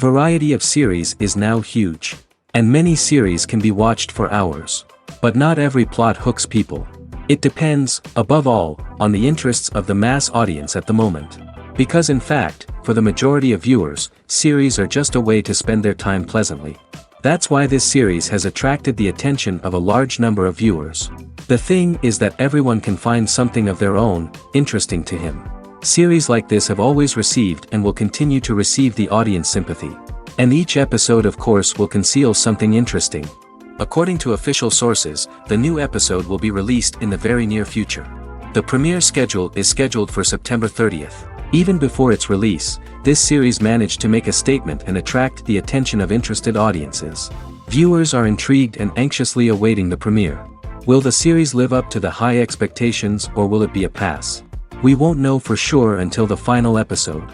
The variety of series is now huge. And many series can be watched for hours. But not every plot hooks people. It depends, above all, on the interests of the mass audience at the moment. Because in fact, for the majority of viewers, series are just a way to spend their time pleasantly. That's why this series has attracted the attention of a large number of viewers. The thing is that everyone can find something of their own, interesting to him. Series like this have always received and will continue to receive the audience sympathy. And each episode of course will conceal something interesting. According to official sources, the new episode will be released in the very near future. The premiere schedule is scheduled for September 30th. Even before its release, this series managed to make a statement and attract the attention of interested audiences. Viewers are intrigued and anxiously awaiting the premiere. Will the series live up to the high expectations or will it be a pass? We won't know for sure until the final episode.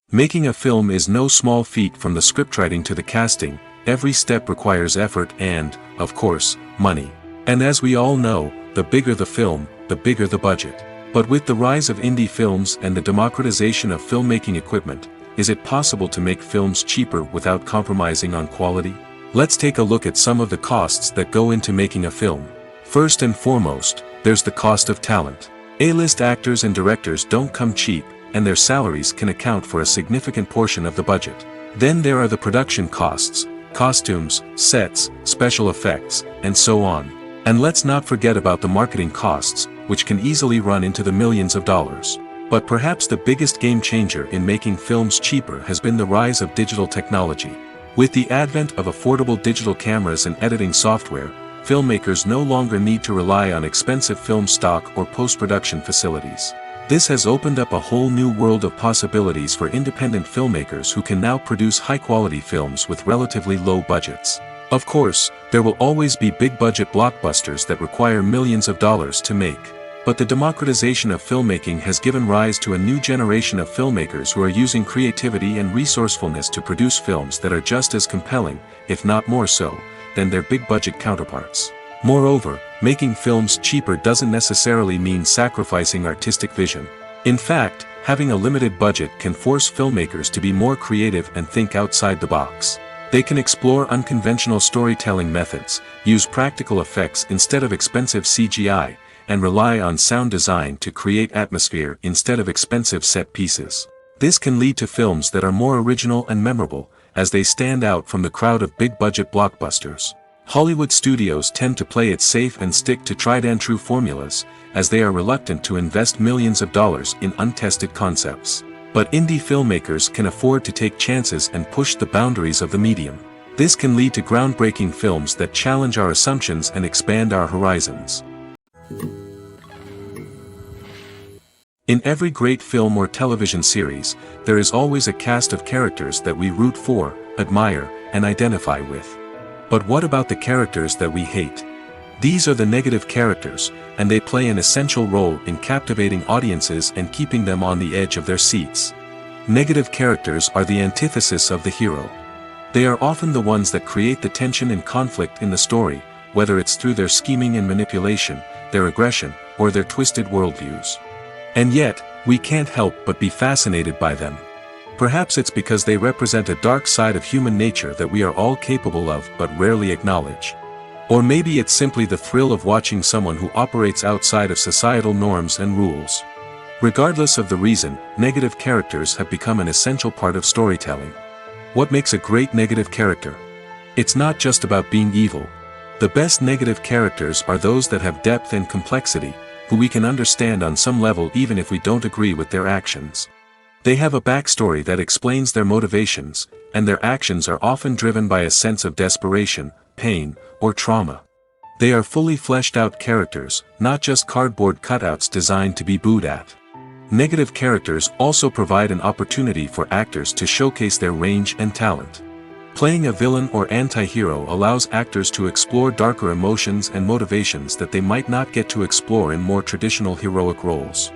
Making a film is no small feat from the scriptwriting to the casting. Every step requires effort and, of course, money. And as we all know, the bigger the film, the bigger the budget. But with the rise of indie films and the democratization of filmmaking equipment, is it possible to make films cheaper without compromising on quality? Let's take a look at some of the costs that go into making a film. First and foremost, there's the cost of talent. A-list actors and directors don't come cheap, and their salaries can account for a significant portion of the budget. Then there are the production costs, costumes, sets, special effects, and so on. And let's not forget about the marketing costs, which can easily run into the millions of dollars. But perhaps the biggest game changer in making films cheaper has been the rise of digital technology. With the advent of affordable digital cameras and editing software, filmmakers no longer need to rely on expensive film stock or post-production facilities. This has opened up a whole new world of possibilities for independent filmmakers who can now produce high-quality films with relatively low budgets. Of course, there will always be big-budget blockbusters that require millions of dollars to make. But the democratization of filmmaking has given rise to a new generation of filmmakers who are using creativity and resourcefulness to produce films that are just as compelling, if not more so, than their big-budget counterparts. Moreover, making films cheaper doesn't necessarily mean sacrificing artistic vision. In fact, having a limited budget can force filmmakers to be more creative and think outside the box. They can explore unconventional storytelling methods, use practical effects instead of expensive CGI, and rely on sound design to create atmosphere instead of expensive set pieces. This can lead to films that are more original and memorable, as they stand out from the crowd of big-budget blockbusters. Hollywood studios tend to play it safe and stick to tried-and-true formulas, as they are reluctant to invest millions of dollars in untested concepts. But indie filmmakers can afford to take chances and push the boundaries of the medium. This can lead to groundbreaking films that challenge our assumptions and expand our horizons. In every great film or television series, there is always a cast of characters that we root for, admire, and identify with. But what about the characters that we hate? These are the negative characters, and they play an essential role in captivating audiences and keeping them on the edge of their seats. Negative characters are the antithesis of the hero. They are often the ones that create the tension and conflict in the story, whether it's through their scheming and manipulation, their aggression, or their twisted worldviews. And yet, we can't help but be fascinated by them. Perhaps it's because they represent a dark side of human nature that we are all capable of but rarely acknowledge. Or maybe it's simply the thrill of watching someone who operates outside of societal norms and rules. Regardless of the reason, negative characters have become an essential part of storytelling. What makes a great negative character? It's not just about being evil. The best negative characters are those that have depth and complexity, who we can understand on some level even if we don't agree with their actions. They have a backstory that explains their motivations, and their actions are often driven by a sense of desperation, pain, or trauma. They are fully fleshed out characters, not just cardboard cutouts designed to be booed at. Negative characters also provide an opportunity for actors to showcase their range and talent. Playing a villain or anti-hero allows actors to explore darker emotions and motivations that they might not get to explore in more traditional heroic roles.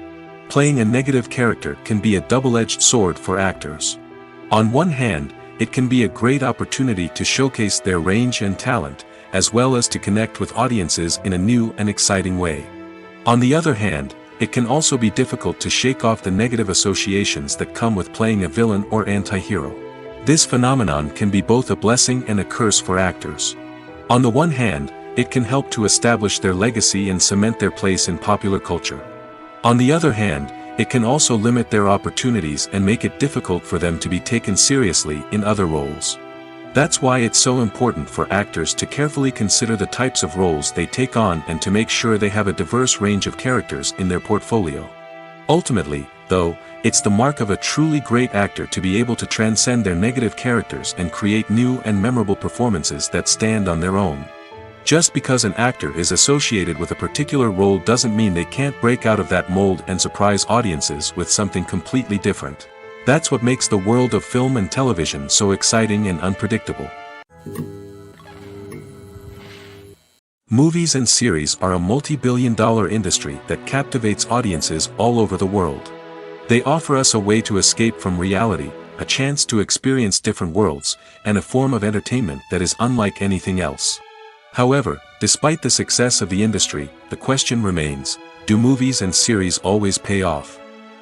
Playing a negative character can be a double-edged sword for actors. On one hand, it can be a great opportunity to showcase their range and talent, as well as to connect with audiences in a new and exciting way. On the other hand, it can also be difficult to shake off the negative associations that come with playing a villain or anti-hero. This phenomenon can be both a blessing and a curse for actors. On the one hand, it can help to establish their legacy and cement their place in popular culture. On the other hand, it can also limit their opportunities and make it difficult for them to be taken seriously in other roles. That's why it's so important for actors to carefully consider the types of roles they take on and to make sure they have a diverse range of characters in their portfolio. Ultimately, though, it's the mark of a truly great actor to be able to transcend their negative characters and create new and memorable performances that stand on their own. Just because an actor is associated with a particular role doesn't mean they can't break out of that mold and surprise audiences with something completely different. That's what makes the world of film and television so exciting and unpredictable. Movies and series are a multi-billion-dollar industry that captivates audiences all over the world. They offer us a way to escape from reality, a chance to experience different worlds, and a form of entertainment that is unlike anything else. However, despite the success of the industry, the question remains, do movies and series always pay off?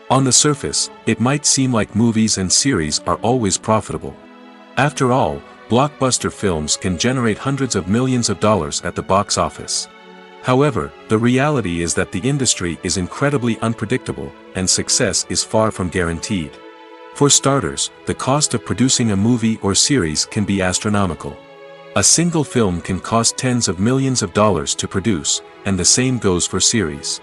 On the surface, it might seem like movies and series are always profitable. After all, blockbuster films can generate hundreds of millions of dollars at the box office. However, the reality is that the industry is incredibly unpredictable, and success is far from guaranteed. For starters, the cost of producing a movie or series can be astronomical. A single film can cost tens of millions of dollars to produce, and the same goes for series.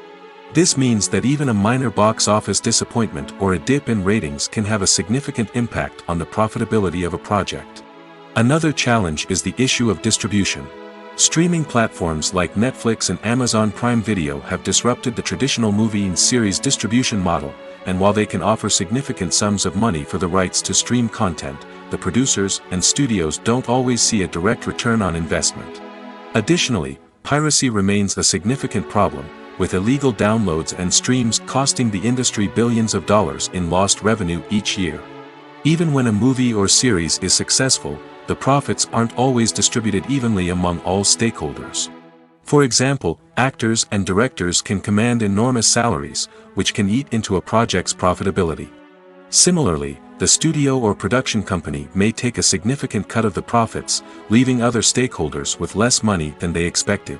This means that even a minor box office disappointment or a dip in ratings can have a significant impact on the profitability of a project. Another challenge is the issue of distribution. Streaming platforms like Netflix and Amazon Prime Video have disrupted the traditional movie and series distribution model, and while they can offer significant sums of money for the rights to stream content, the producers and studios don't always see a direct return on investment. Additionally, piracy remains a significant problem, with illegal downloads and streams costing the industry billions of dollars in lost revenue each year. Even when a movie or series is successful, the profits aren't always distributed evenly among all stakeholders. For example, actors and directors can command enormous salaries, which can eat into a project's profitability. Similarly, the studio or production company may take a significant cut of the profits, leaving other stakeholders with less money than they expected.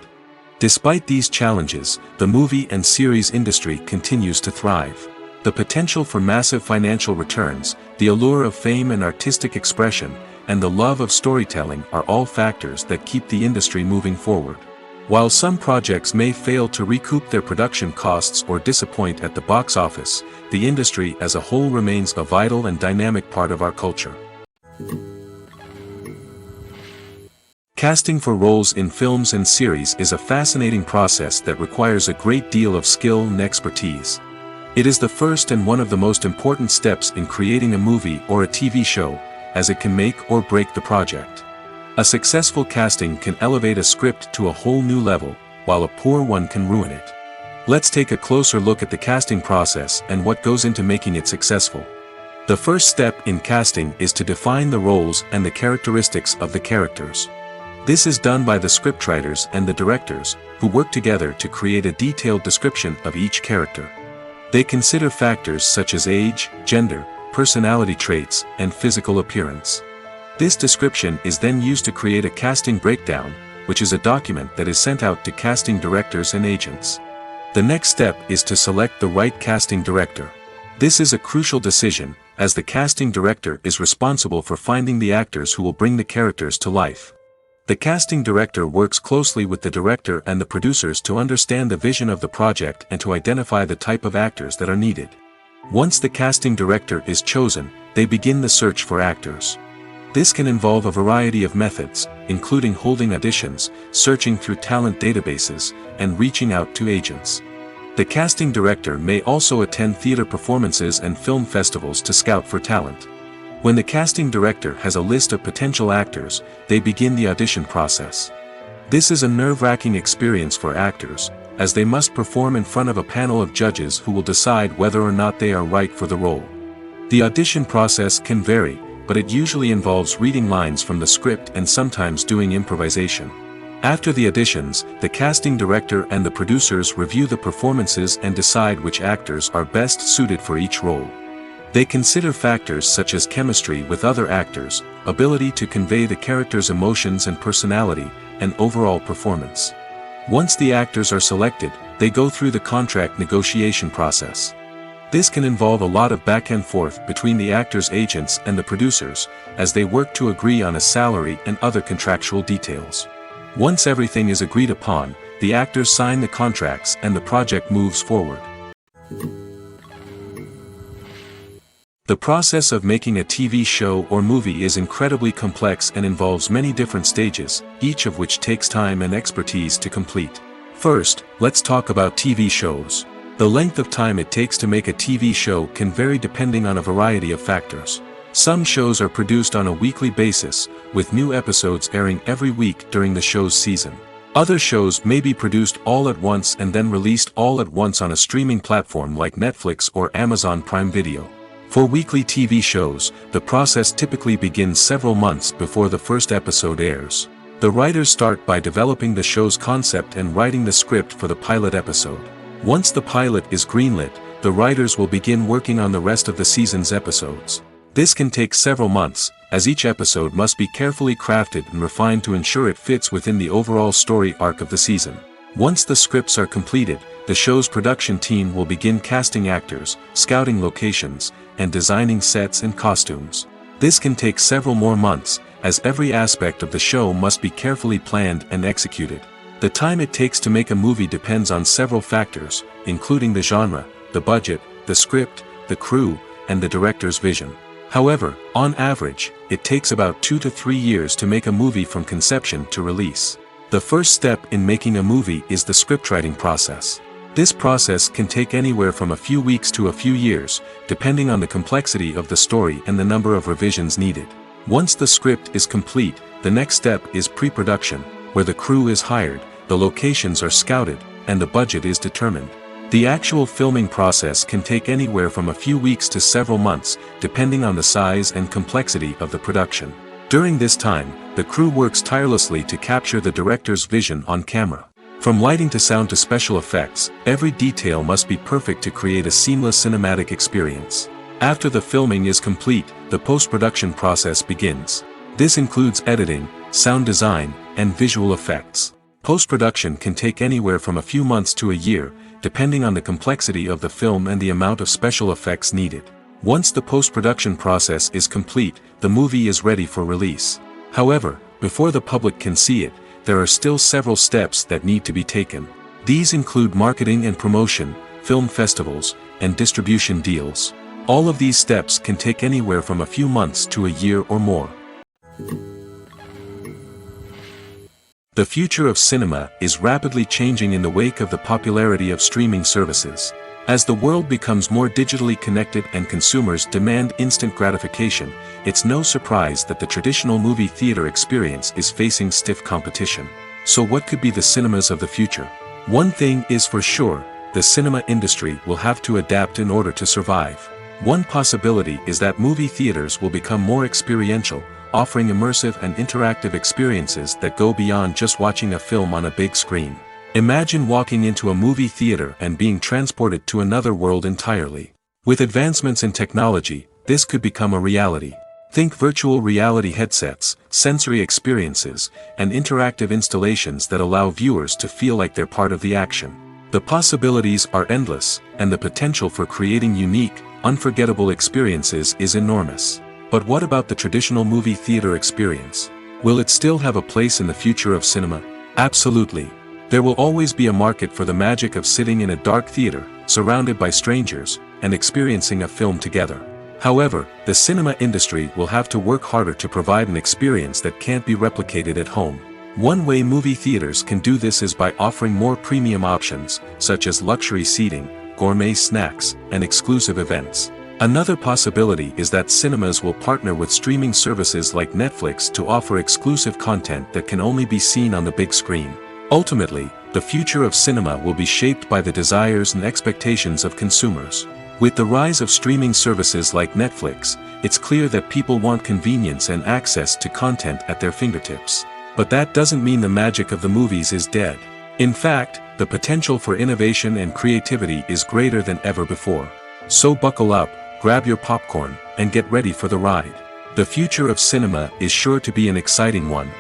Despite these challenges, the movie and series industry continues to thrive. The potential for massive financial returns, the allure of fame and artistic expression, and the love of storytelling are all factors that keep the industry moving forward. While some projects may fail to recoup their production costs or disappoint at the box office, the industry as a whole remains a vital and dynamic part of our culture. Casting for roles in films and series is a fascinating process that requires a great deal of skill and expertise. It is the first and one of the most important steps in creating a movie or a TV show, as it can make or break the project. A successful casting can elevate a script to a whole new level, while a poor one can ruin it. Let's take a closer look at the casting process and what goes into making it successful. The first step in casting is to define the roles and the characteristics of the characters. This is done by the scriptwriters and the directors, who work together to create a detailed description of each character. They consider factors such as age, gender, personality traits, and physical appearance. This description is then used to create a casting breakdown, which is a document that is sent out to casting directors and agents. The next step is to select the right casting director. This is a crucial decision, as the casting director is responsible for finding the actors who will bring the characters to life. The casting director works closely with the director and the producers to understand the vision of the project and to identify the type of actors that are needed. Once the casting director is chosen, they begin the search for actors. This can involve a variety of methods, including holding auditions, searching through talent databases, and reaching out to agents. The casting director may also attend theater performances and film festivals to scout for talent. When the casting director has a list of potential actors, they begin the audition process. This is a nerve-wracking experience for actors, as they must perform in front of a panel of judges who will decide whether or not they are right for the role. The audition process can vary, but it usually involves reading lines from the script and sometimes doing improvisation. After the auditions, the casting director and the producers review the performances and decide which actors are best suited for each role. They consider factors such as chemistry with other actors, ability to convey the character's emotions and personality, and overall performance. Once the actors are selected, they go through the contract negotiation process. This can involve a lot of back and forth between the actors' agents and the producers, as they work to agree on a salary and other contractual details. Once everything is agreed upon, the actors sign the contracts and the project moves forward. The process of making a TV show or movie is incredibly complex and involves many different stages, each of which takes time and expertise to complete. First, let's talk about TV shows. The length of time it takes to make a TV show can vary depending on a variety of factors. Some shows are produced on a weekly basis, with new episodes airing every week during the show's season. Other shows may be produced all at once and then released all at once on a streaming platform like Netflix or Amazon Prime Video. For weekly TV shows, the process typically begins several months before the first episode airs. The writers start by developing the show's concept and writing the script for the pilot episode. Once the pilot is greenlit, the writers will begin working on the rest of the season's episodes. This can take several months, as each episode must be carefully crafted and refined to ensure it fits within the overall story arc of the season. Once the scripts are completed, the show's production team will begin casting actors, scouting locations, and designing sets and costumes. This can take several more months, as every aspect of the show must be carefully planned and executed. The time it takes to make a movie depends on several factors, including the genre, the budget, the script, the crew, and the director's vision. However, on average, it takes about 2 to 3 years to make a movie from conception to release. The first step in making a movie is the scriptwriting process. This process can take anywhere from a few weeks to a few years, depending on the complexity of the story and the number of revisions needed. Once the script is complete, the next step is pre-production, where the crew is hired, the locations are scouted, and the budget is determined. The actual filming process can take anywhere from a few weeks to several months, depending on the size and complexity of the production. During this time, the crew works tirelessly to capture the director's vision on camera. From lighting to sound to special effects, every detail must be perfect to create a seamless cinematic experience. After the filming is complete, the post-production process begins. This includes editing, sound design, and visual effects. Post-production can take anywhere from a few months to a year, depending on the complexity of the film and the amount of special effects needed. Once the post-production process is complete, the movie is ready for release. However, before the public can see it, there are still several steps that need to be taken. These include marketing and promotion, film festivals, and distribution deals. All of these steps can take anywhere from a few months to a year or more. The future of cinema is rapidly changing in the wake of the popularity of streaming services. As the world becomes more digitally connected and consumers demand instant gratification, it's no surprise that the traditional movie theater experience is facing stiff competition. So what could be the cinemas of the future? One thing is for sure, the cinema industry will have to adapt in order to survive. One possibility is that movie theaters will become more experiential, offering immersive and interactive experiences that go beyond just watching a film on a big screen. Imagine walking into a movie theater and being transported to another world entirely. With advancements in technology, this could become a reality. Think virtual reality headsets, sensory experiences, and interactive installations that allow viewers to feel like they're part of the action. The possibilities are endless, and the potential for creating unique, unforgettable experiences is enormous. But what about the traditional movie theater experience? Will it still have a place in the future of cinema? Absolutely. There will always be a market for the magic of sitting in a dark theater, surrounded by strangers, and experiencing a film together. However, the cinema industry will have to work harder to provide an experience that can't be replicated at home. One way movie theaters can do this is by offering more premium options, such as luxury seating, gourmet snacks, and exclusive events. Another possibility is that cinemas will partner with streaming services like Netflix to offer exclusive content that can only be seen on the big screen. Ultimately, the future of cinema will be shaped by the desires and expectations of consumers. With the rise of streaming services like Netflix, it's clear that people want convenience and access to content at their fingertips. But that doesn't mean the magic of the movies is dead. In fact, the potential for innovation and creativity is greater than ever before. So buckle up, grab your popcorn, and get ready for the ride. The future of cinema is sure to be an exciting one.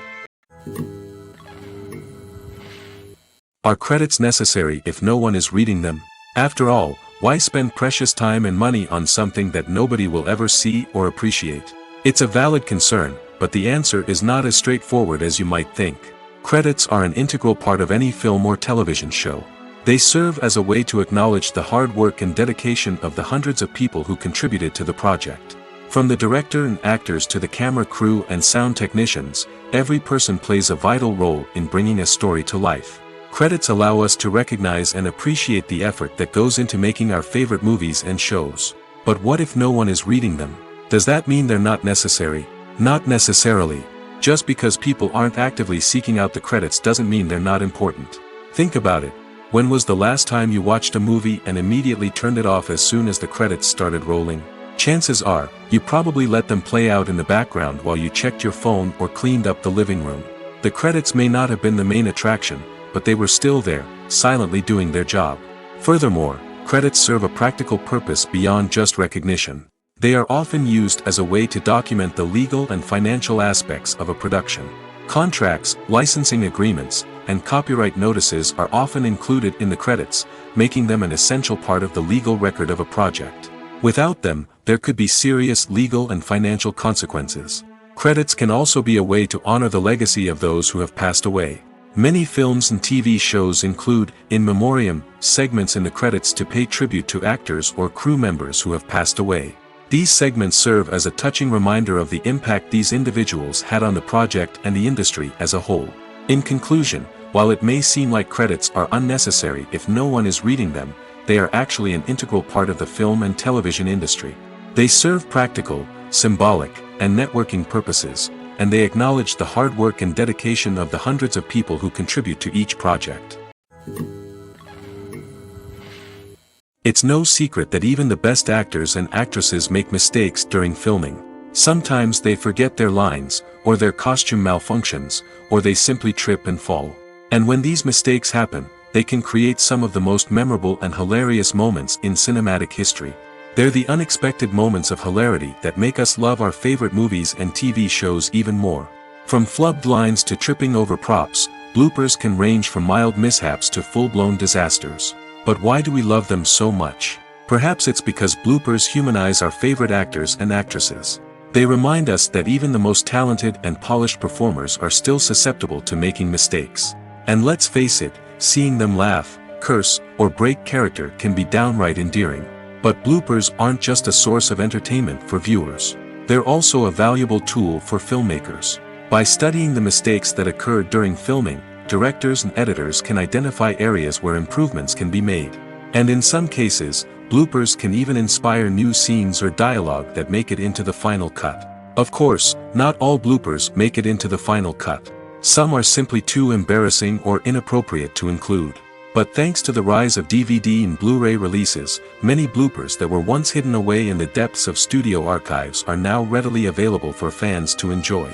Are credits necessary if no one is reading them? After all, why spend precious time and money on something that nobody will ever see or appreciate? It's a valid concern, but the answer is not as straightforward as you might think. Credits are an integral part of any film or television show. They serve as a way to acknowledge the hard work and dedication of the hundreds of people who contributed to the project. From the director and actors to the camera crew and sound technicians, every person plays a vital role in bringing a story to life. Credits allow us to recognize and appreciate the effort that goes into making our favorite movies and shows. But what if no one is reading them? Does that mean they're not necessary? Not necessarily. Just because people aren't actively seeking out the credits doesn't mean they're not important. Think about it. When was the last time you watched a movie and immediately turned it off as soon as the credits started rolling? Chances are, you probably let them play out in the background while you checked your phone or cleaned up the living room. The credits may not have been the main attraction, but they were still there, silently doing their job. Furthermore, credits serve a practical purpose beyond just recognition. They are often used as a way to document the legal and financial aspects of a production. Contracts, licensing agreements, and copyright notices are often included in the credits, making them an essential part of the legal record of a project. Without them, there could be serious legal and financial consequences. Credits can also be a way to honor the legacy of those who have passed away. Many films and TV shows include, in memoriam, segments in the credits to pay tribute to actors or crew members who have passed away. These segments serve as a touching reminder of the impact these individuals had on the project and the industry as a whole. In conclusion, while it may seem like credits are unnecessary if no one is reading them, they are actually an integral part of the film and television industry. They serve practical, symbolic, and networking purposes, and they acknowledge the hard work and dedication of the hundreds of people who contribute to each project. It's no secret that even the best actors and actresses make mistakes during filming. Sometimes they forget their lines, or their costume malfunctions, or they simply trip and fall. And when these mistakes happen, they can create some of the most memorable and hilarious moments in cinematic history. They're the unexpected moments of hilarity that make us love our favorite movies and TV shows even more. From flubbed lines to tripping over props, bloopers can range from mild mishaps to full-blown disasters. But why do we love them so much? Perhaps it's because bloopers humanize our favorite actors and actresses. They remind us that even the most talented and polished performers are still susceptible to making mistakes. And let's face it, seeing them laugh, curse, or break character can be downright endearing. But bloopers aren't just a source of entertainment for viewers. They're also a valuable tool for filmmakers. By studying the mistakes that occurred during filming, directors and editors can identify areas where improvements can be made. And in some cases, bloopers can even inspire new scenes or dialogue that make it into the final cut. Of course, not all bloopers make it into the final cut. Some are simply too embarrassing or inappropriate to include. But thanks to the rise of DVD and Blu-ray releases, many bloopers that were once hidden away in the depths of studio archives are now readily available for fans to enjoy.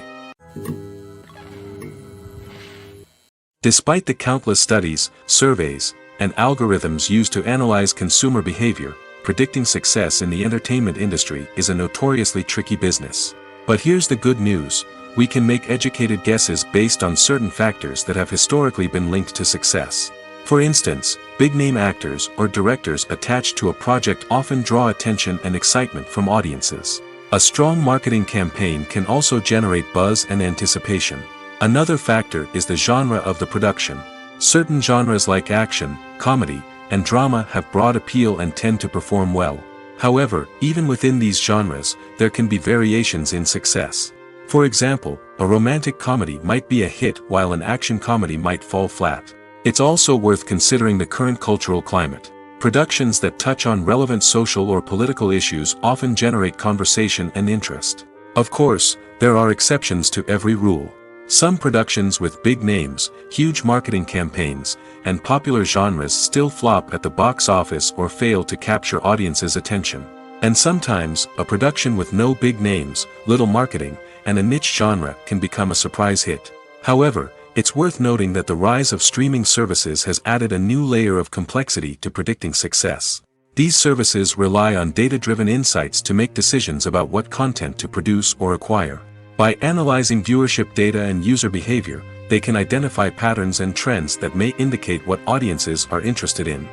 Despite the countless studies, surveys, and algorithms used to analyze consumer behavior, predicting success in the entertainment industry is a notoriously tricky business. But here's the good news: we can make educated guesses based on certain factors that have historically been linked to success. For instance, big-name actors or directors attached to a project often draw attention and excitement from audiences. A strong marketing campaign can also generate buzz and anticipation. Another factor is the genre of the production. Certain genres like action, comedy, and drama have broad appeal and tend to perform well. However, even within these genres, there can be variations in success. For example, a romantic comedy might be a hit while an action comedy might fall flat. It's also worth considering the current cultural climate. Productions that touch on relevant social or political issues often generate conversation and interest. Of course, there are exceptions to every rule. Some productions with big names, huge marketing campaigns, and popular genres still flop at the box office or fail to capture audiences' attention. And sometimes, a production with no big names, little marketing, and a niche genre can become a surprise hit. However, it's worth noting that the rise of streaming services has added a new layer of complexity to predicting success. These services rely on data-driven insights to make decisions about what content to produce or acquire. By analyzing viewership data and user behavior, they can identify patterns and trends that may indicate what audiences are interested in.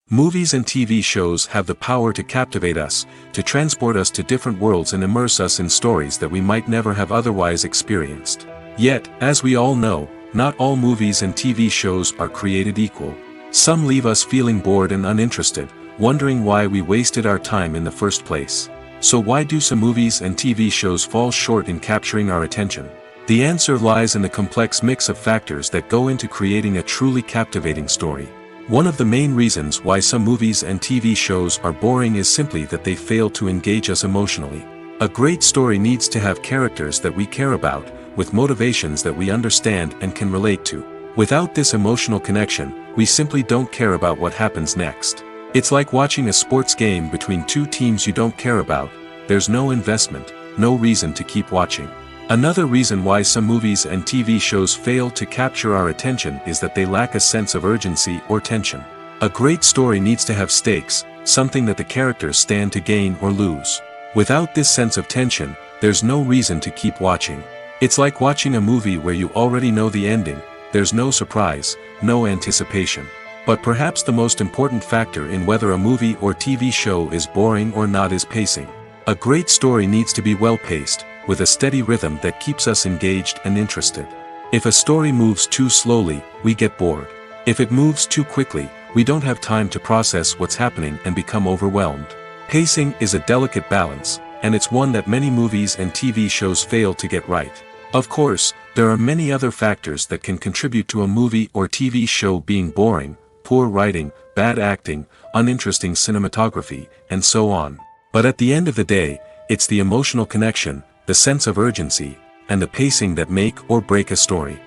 Movies and TV shows have the power to captivate us, to transport us to different worlds and immerse us in stories that we might never have otherwise experienced. Yet, as we all know, not all movies and TV shows are created equal. Some leave us feeling bored and uninterested, wondering why we wasted our time in the first place. So why do some movies and TV shows fall short in capturing our attention? The answer lies in the complex mix of factors that go into creating a truly captivating story. One of the main reasons why some movies and TV shows are boring is simply that they fail to engage us emotionally. A great story needs to have characters that we care about, with motivations that we understand and can relate to. Without this emotional connection, we simply don't care about what happens next. It's like watching a sports game between two teams you don't care about. There's no investment, no reason to keep watching. Another reason why some movies and TV shows fail to capture our attention is that they lack a sense of urgency or tension. A great story needs to have stakes, something that the characters stand to gain or lose. Without this sense of tension, there's no reason to keep watching. It's like watching a movie where you already know the ending, there's no surprise, no anticipation. But perhaps the most important factor in whether a movie or TV show is boring or not is pacing. A great story needs to be well-paced, with a steady rhythm that keeps us engaged and interested. If a story moves too slowly, we get bored. If it moves too quickly, we don't have time to process what's happening and become overwhelmed. Pacing is a delicate balance, and it's one that many movies and TV shows fail to get right. Of course, there are many other factors that can contribute to a movie or TV show being boring: poor writing, bad acting, uninteresting cinematography, and so on. But at the end of the day, it's the emotional connection, the sense of urgency, and the pacing that make or break a story.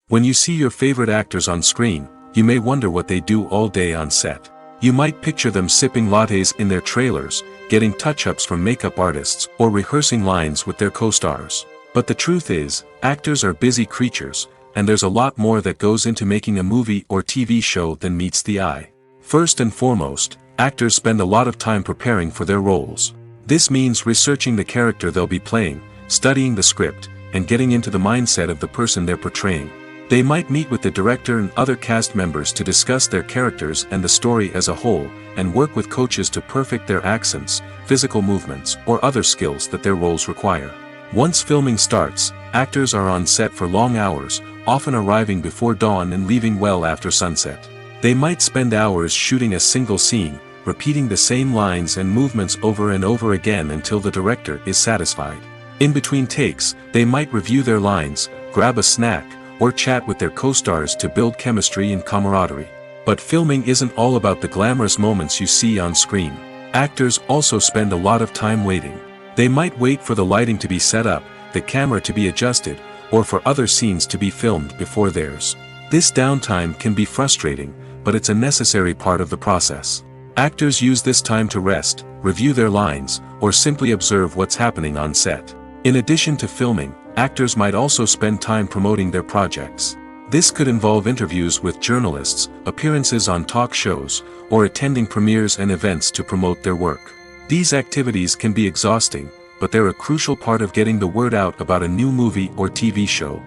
When you see your favorite actors on screen, you may wonder what they do all day on set. You might picture them sipping lattes in their trailers, getting touch-ups from makeup artists, or rehearsing lines with their co-stars. But the truth is, actors are busy creatures, and there's a lot more that goes into making a movie or TV show than meets the eye. First and foremost, actors spend a lot of time preparing for their roles. This means researching the character they'll be playing, studying the script, and getting into the mindset of the person they're portraying. They might meet with the director and other cast members to discuss their characters and the story as a whole, and work with coaches to perfect their accents, physical movements, or other skills that their roles require. Once filming starts, actors are on set for long hours, often arriving before dawn and leaving well after sunset. They might spend hours shooting a single scene, repeating the same lines and movements over and over again until the director is satisfied. In between takes, they might review their lines, grab a snack, or chat with their co-stars to build chemistry and camaraderie. But filming isn't all about the glamorous moments you see on screen. Actors also spend a lot of time waiting. They might wait for the lighting to be set up, the camera to be adjusted, or for other scenes to be filmed before theirs. This downtime can be frustrating, but it's a necessary part of the process. Actors use this time to rest, review their lines, or simply observe what's happening on set. In addition to filming, actors might also spend time promoting their projects. This could involve interviews with journalists, appearances on talk shows, or attending premieres and events to promote their work. These activities can be exhausting, but they're a crucial part of getting the word out about a new movie or TV show.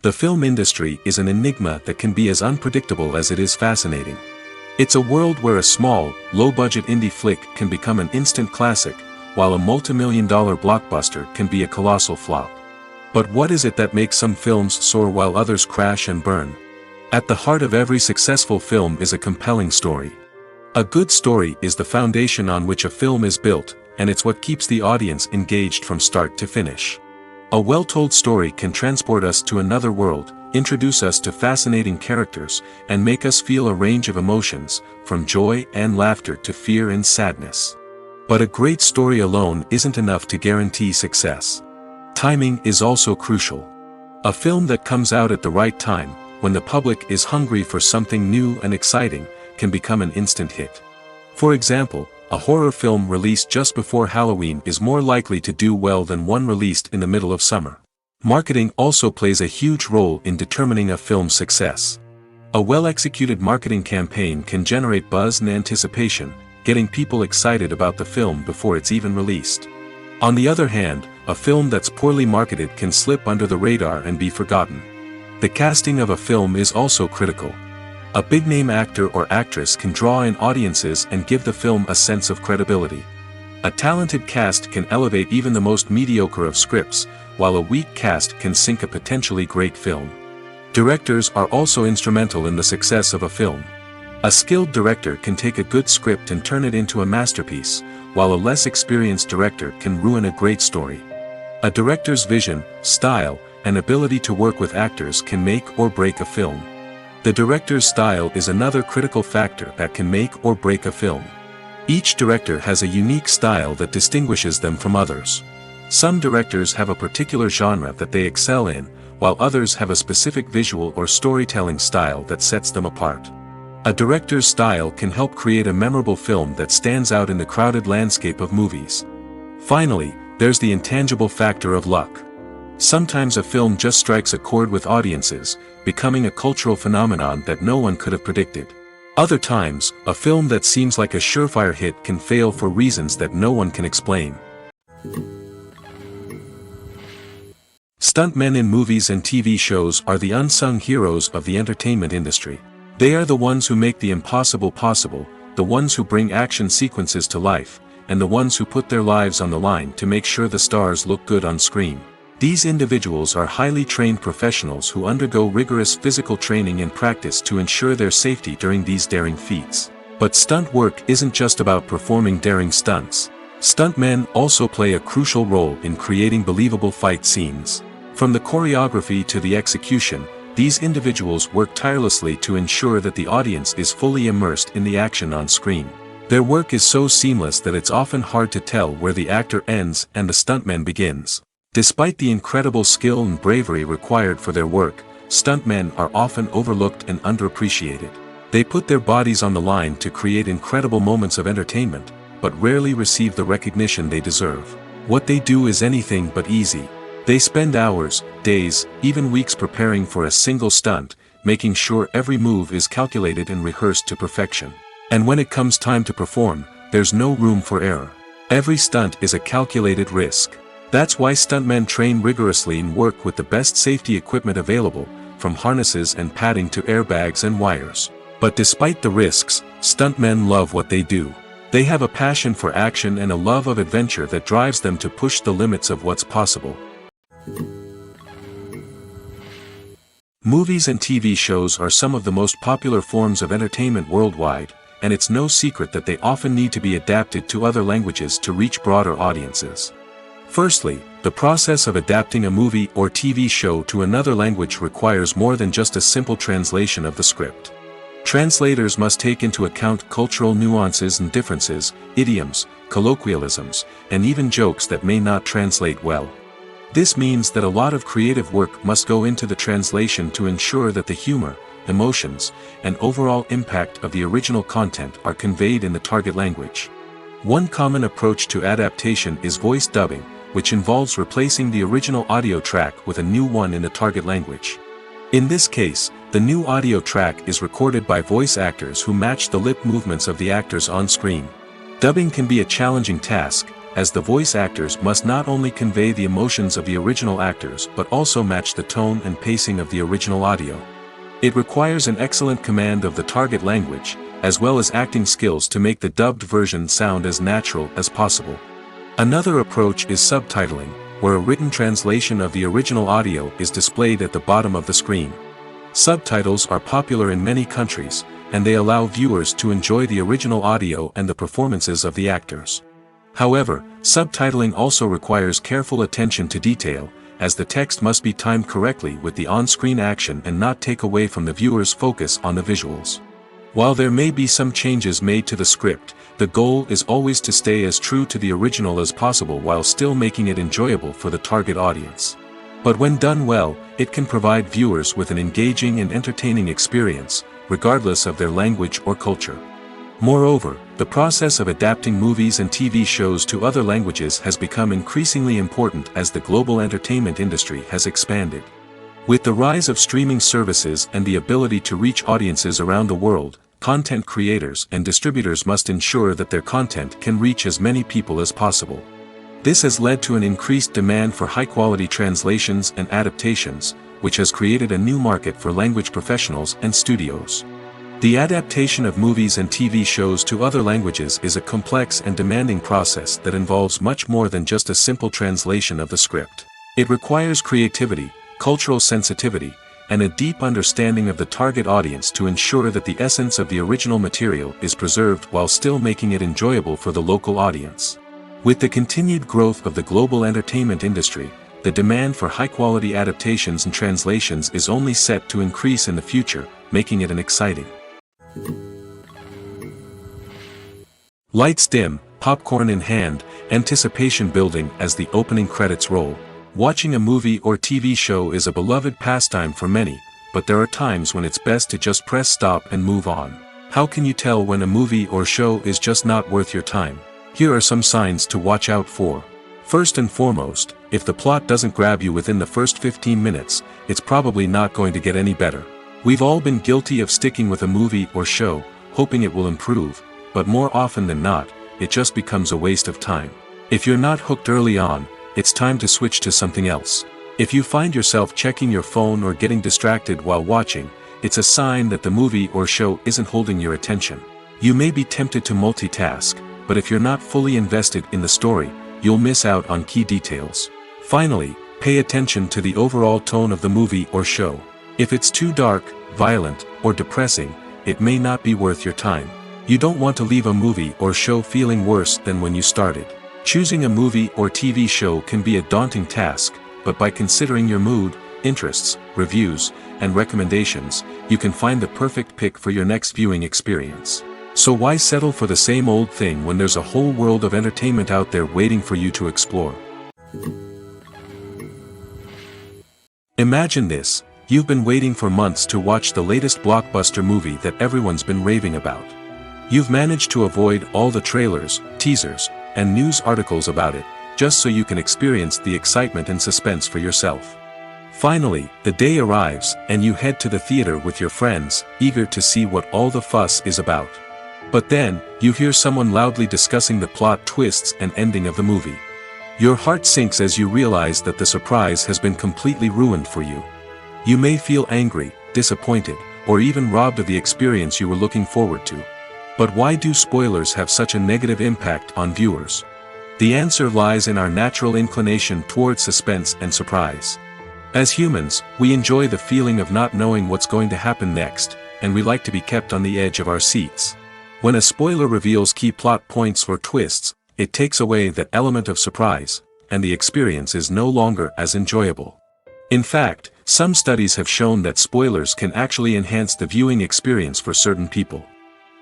The film industry is an enigma that can be as unpredictable as it is fascinating. It's a world where a small, low-budget indie flick can become an instant classic, while a multi-million-dollar blockbuster can be a colossal flop. But what is it that makes some films soar while others crash and burn? At the heart of every successful film is a compelling story. A good story is the foundation on which a film is built, and it's what keeps the audience engaged from start to finish. A well-told story can transport us to another world, introduce us to fascinating characters, and make us feel a range of emotions, from joy and laughter to fear and sadness. But a great story alone isn't enough to guarantee success. Timing is also crucial. A film that comes out at the right time, when the public is hungry for something new and exciting, can become an instant hit. For example, a horror film released just before Halloween is more likely to do well than one released in the middle of summer. Marketing also plays a huge role in determining a film's success. A well-executed marketing campaign can generate buzz and anticipation, getting people excited about the film before it's even released. On the other hand, a film that's poorly marketed can slip under the radar and be forgotten. The casting of a film is also critical. A big-name actor or actress can draw in audiences and give the film a sense of credibility. A talented cast can elevate even the most mediocre of scripts, while a weak cast can sink a potentially great film. Directors are also instrumental in the success of a film. A skilled director can take a good script and turn it into a masterpiece, while a less experienced director can ruin a great story. A director's vision, style, and ability to work with actors can make or break a film. The director's style is another critical factor that can make or break a film. Each director has a unique style that distinguishes them from others. Some directors have a particular genre that they excel in, while others have a specific visual or storytelling style that sets them apart. A director's style can help create a memorable film that stands out in the crowded landscape of movies. Finally, there's the intangible factor of luck. Sometimes a film just strikes a chord with audiences, becoming a cultural phenomenon that no one could have predicted. Other times, a film that seems like a surefire hit can fail for reasons that no one can explain. Stuntmen in movies and TV shows are the unsung heroes of the entertainment industry. They are the ones who make the impossible possible, the ones who bring action sequences to life, and the ones who put their lives on the line to make sure the stars look good on screen. These individuals are highly trained professionals who undergo rigorous physical training and practice to ensure their safety during these daring feats. But stunt work isn't just about performing daring stunts. Stuntmen also play a crucial role in creating believable fight scenes. From the choreography to the execution, these individuals work tirelessly to ensure that the audience is fully immersed in the action on screen. Their work is so seamless that it's often hard to tell where the actor ends and the stuntman begins. Despite the incredible skill and bravery required for their work, stuntmen are often overlooked and underappreciated. They put their bodies on the line to create incredible moments of entertainment, but rarely receive the recognition they deserve. What they do is anything but easy. They spend hours, days, even weeks preparing for a single stunt, making sure every move is calculated and rehearsed to perfection. And when it comes time to perform, there's no room for error. Every stunt is a calculated risk. That's why stuntmen train rigorously and work with the best safety equipment available, from harnesses and padding to airbags and wires. But despite the risks, stuntmen love what they do. They have a passion for action and a love of adventure that drives them to push the limits of what's possible. Movies and TV shows are some of the most popular forms of entertainment worldwide, and it's no secret that they often need to be adapted to other languages to reach broader audiences. Firstly, the process of adapting a movie or TV show to another language requires more than just a simple translation of the script. Translators must take into account cultural nuances and differences, idioms, colloquialisms, and even jokes that may not translate well. This means that a lot of creative work must go into the translation to ensure that the humor, emotions, and overall impact of the original content are conveyed in the target language. One common approach to adaptation is voice dubbing, which involves replacing the original audio track with a new one in the target language. In this case, the new audio track is recorded by voice actors who match the lip movements of the actors on screen. Dubbing can be a challenging task, as the voice actors must not only convey the emotions of the original actors but also match the tone and pacing of the original audio. It requires an excellent command of the target language, as well as acting skills to make the dubbed version sound as natural as possible. Another approach is subtitling, where a written translation of the original audio is displayed at the bottom of the screen. Subtitles are popular in many countries, and they allow viewers to enjoy the original audio and the performances of the actors. However, subtitling also requires careful attention to detail, as the text must be timed correctly with the on-screen action and not take away from the viewer's focus on the visuals. While there may be some changes made to the script, the goal is always to stay as true to the original as possible while still making it enjoyable for the target audience. But when done well, it can provide viewers with an engaging and entertaining experience, regardless of their language or culture. Moreover, the process of adapting movies and TV shows to other languages has become increasingly important as the global entertainment industry has expanded. With the rise of streaming services and the ability to reach audiences around the world, content creators and distributors must ensure that their content can reach as many people as possible. This has led to an increased demand for high-quality translations and adaptations, which has created a new market for language professionals and studios. The adaptation of movies and TV shows to other languages is a complex and demanding process that involves much more than just a simple translation of the script. It requires creativity, cultural sensitivity, and a deep understanding of the target audience to ensure that the essence of the original material is preserved while still making it enjoyable for the local audience. With the continued growth of the global entertainment industry, the demand for high-quality adaptations and translations is only set to increase in the future, making it an exciting. Lights dim, popcorn in hand, anticipation building as the opening credits roll. Watching a movie or TV show is a beloved pastime for many, but there are times when it's best to just press stop and move on. How can you tell when a movie or show is just not worth your time? Here are some signs to watch out for. First and foremost, if the plot doesn't grab you within the first 15 minutes, it's probably not going to get any better. We've all been guilty of sticking with a movie or show, hoping it will improve, but more often than not, it just becomes a waste of time. If you're not hooked early on, it's time to switch to something else. If you find yourself checking your phone or getting distracted while watching, it's a sign that the movie or show isn't holding your attention. You may be tempted to multitask, but if you're not fully invested in the story, you'll miss out on key details. Finally, pay attention to the overall tone of the movie or show. If it's too dark, violent, or depressing, it may not be worth your time. You don't want to leave a movie or show feeling worse than when you started. Choosing a movie or TV show can be a daunting task, but by considering your mood, interests, reviews, and recommendations, you can find the perfect pick for your next viewing experience. So why settle for the same old thing when there's a whole world of entertainment out there waiting for you to explore? Imagine this. You've been waiting for months to watch the latest blockbuster movie that everyone's been raving about. You've managed to avoid all the trailers, teasers, and news articles about it, just so you can experience the excitement and suspense for yourself. Finally, the day arrives, and you head to the theater with your friends, eager to see what all the fuss is about. But then, you hear someone loudly discussing the plot twists and ending of the movie. Your heart sinks as you realize that the surprise has been completely ruined for you. You may feel angry, disappointed, or even robbed of the experience you were looking forward to. But why do spoilers have such a negative impact on viewers? The answer lies in our natural inclination toward suspense and surprise. As humans, we enjoy the feeling of not knowing what's going to happen next, and we like to be kept on the edge of our seats. When a spoiler reveals key plot points or twists, it takes away that element of surprise, and the experience is no longer as enjoyable. In fact, some studies have shown that spoilers can actually enhance the viewing experience for certain people.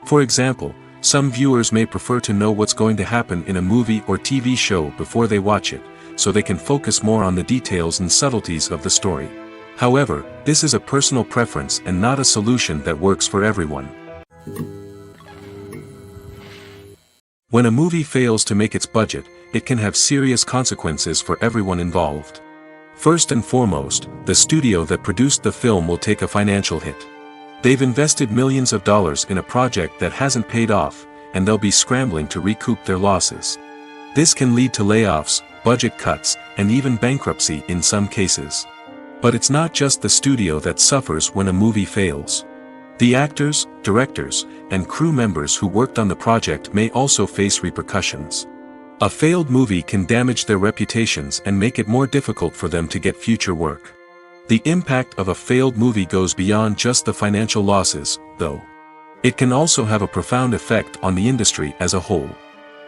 For example, some viewers may prefer to know what's going to happen in a movie or TV show before they watch it, so they can focus more on the details and subtleties of the story. However, this is a personal preference and not a solution that works for everyone. When a movie fails to make its budget, it can have serious consequences for everyone involved. First and foremost, the studio that produced the film will take a financial hit. They've invested millions of dollars in a project that hasn't paid off, and they'll be scrambling to recoup their losses. This can lead to layoffs, budget cuts, and even bankruptcy in some cases. But it's not just the studio that suffers when a movie fails. The actors, directors, and crew members who worked on the project may also face repercussions. A failed movie can damage their reputations and make it more difficult for them to get future work. The impact of a failed movie goes beyond just the financial losses, though. It can also have a profound effect on the industry as a whole.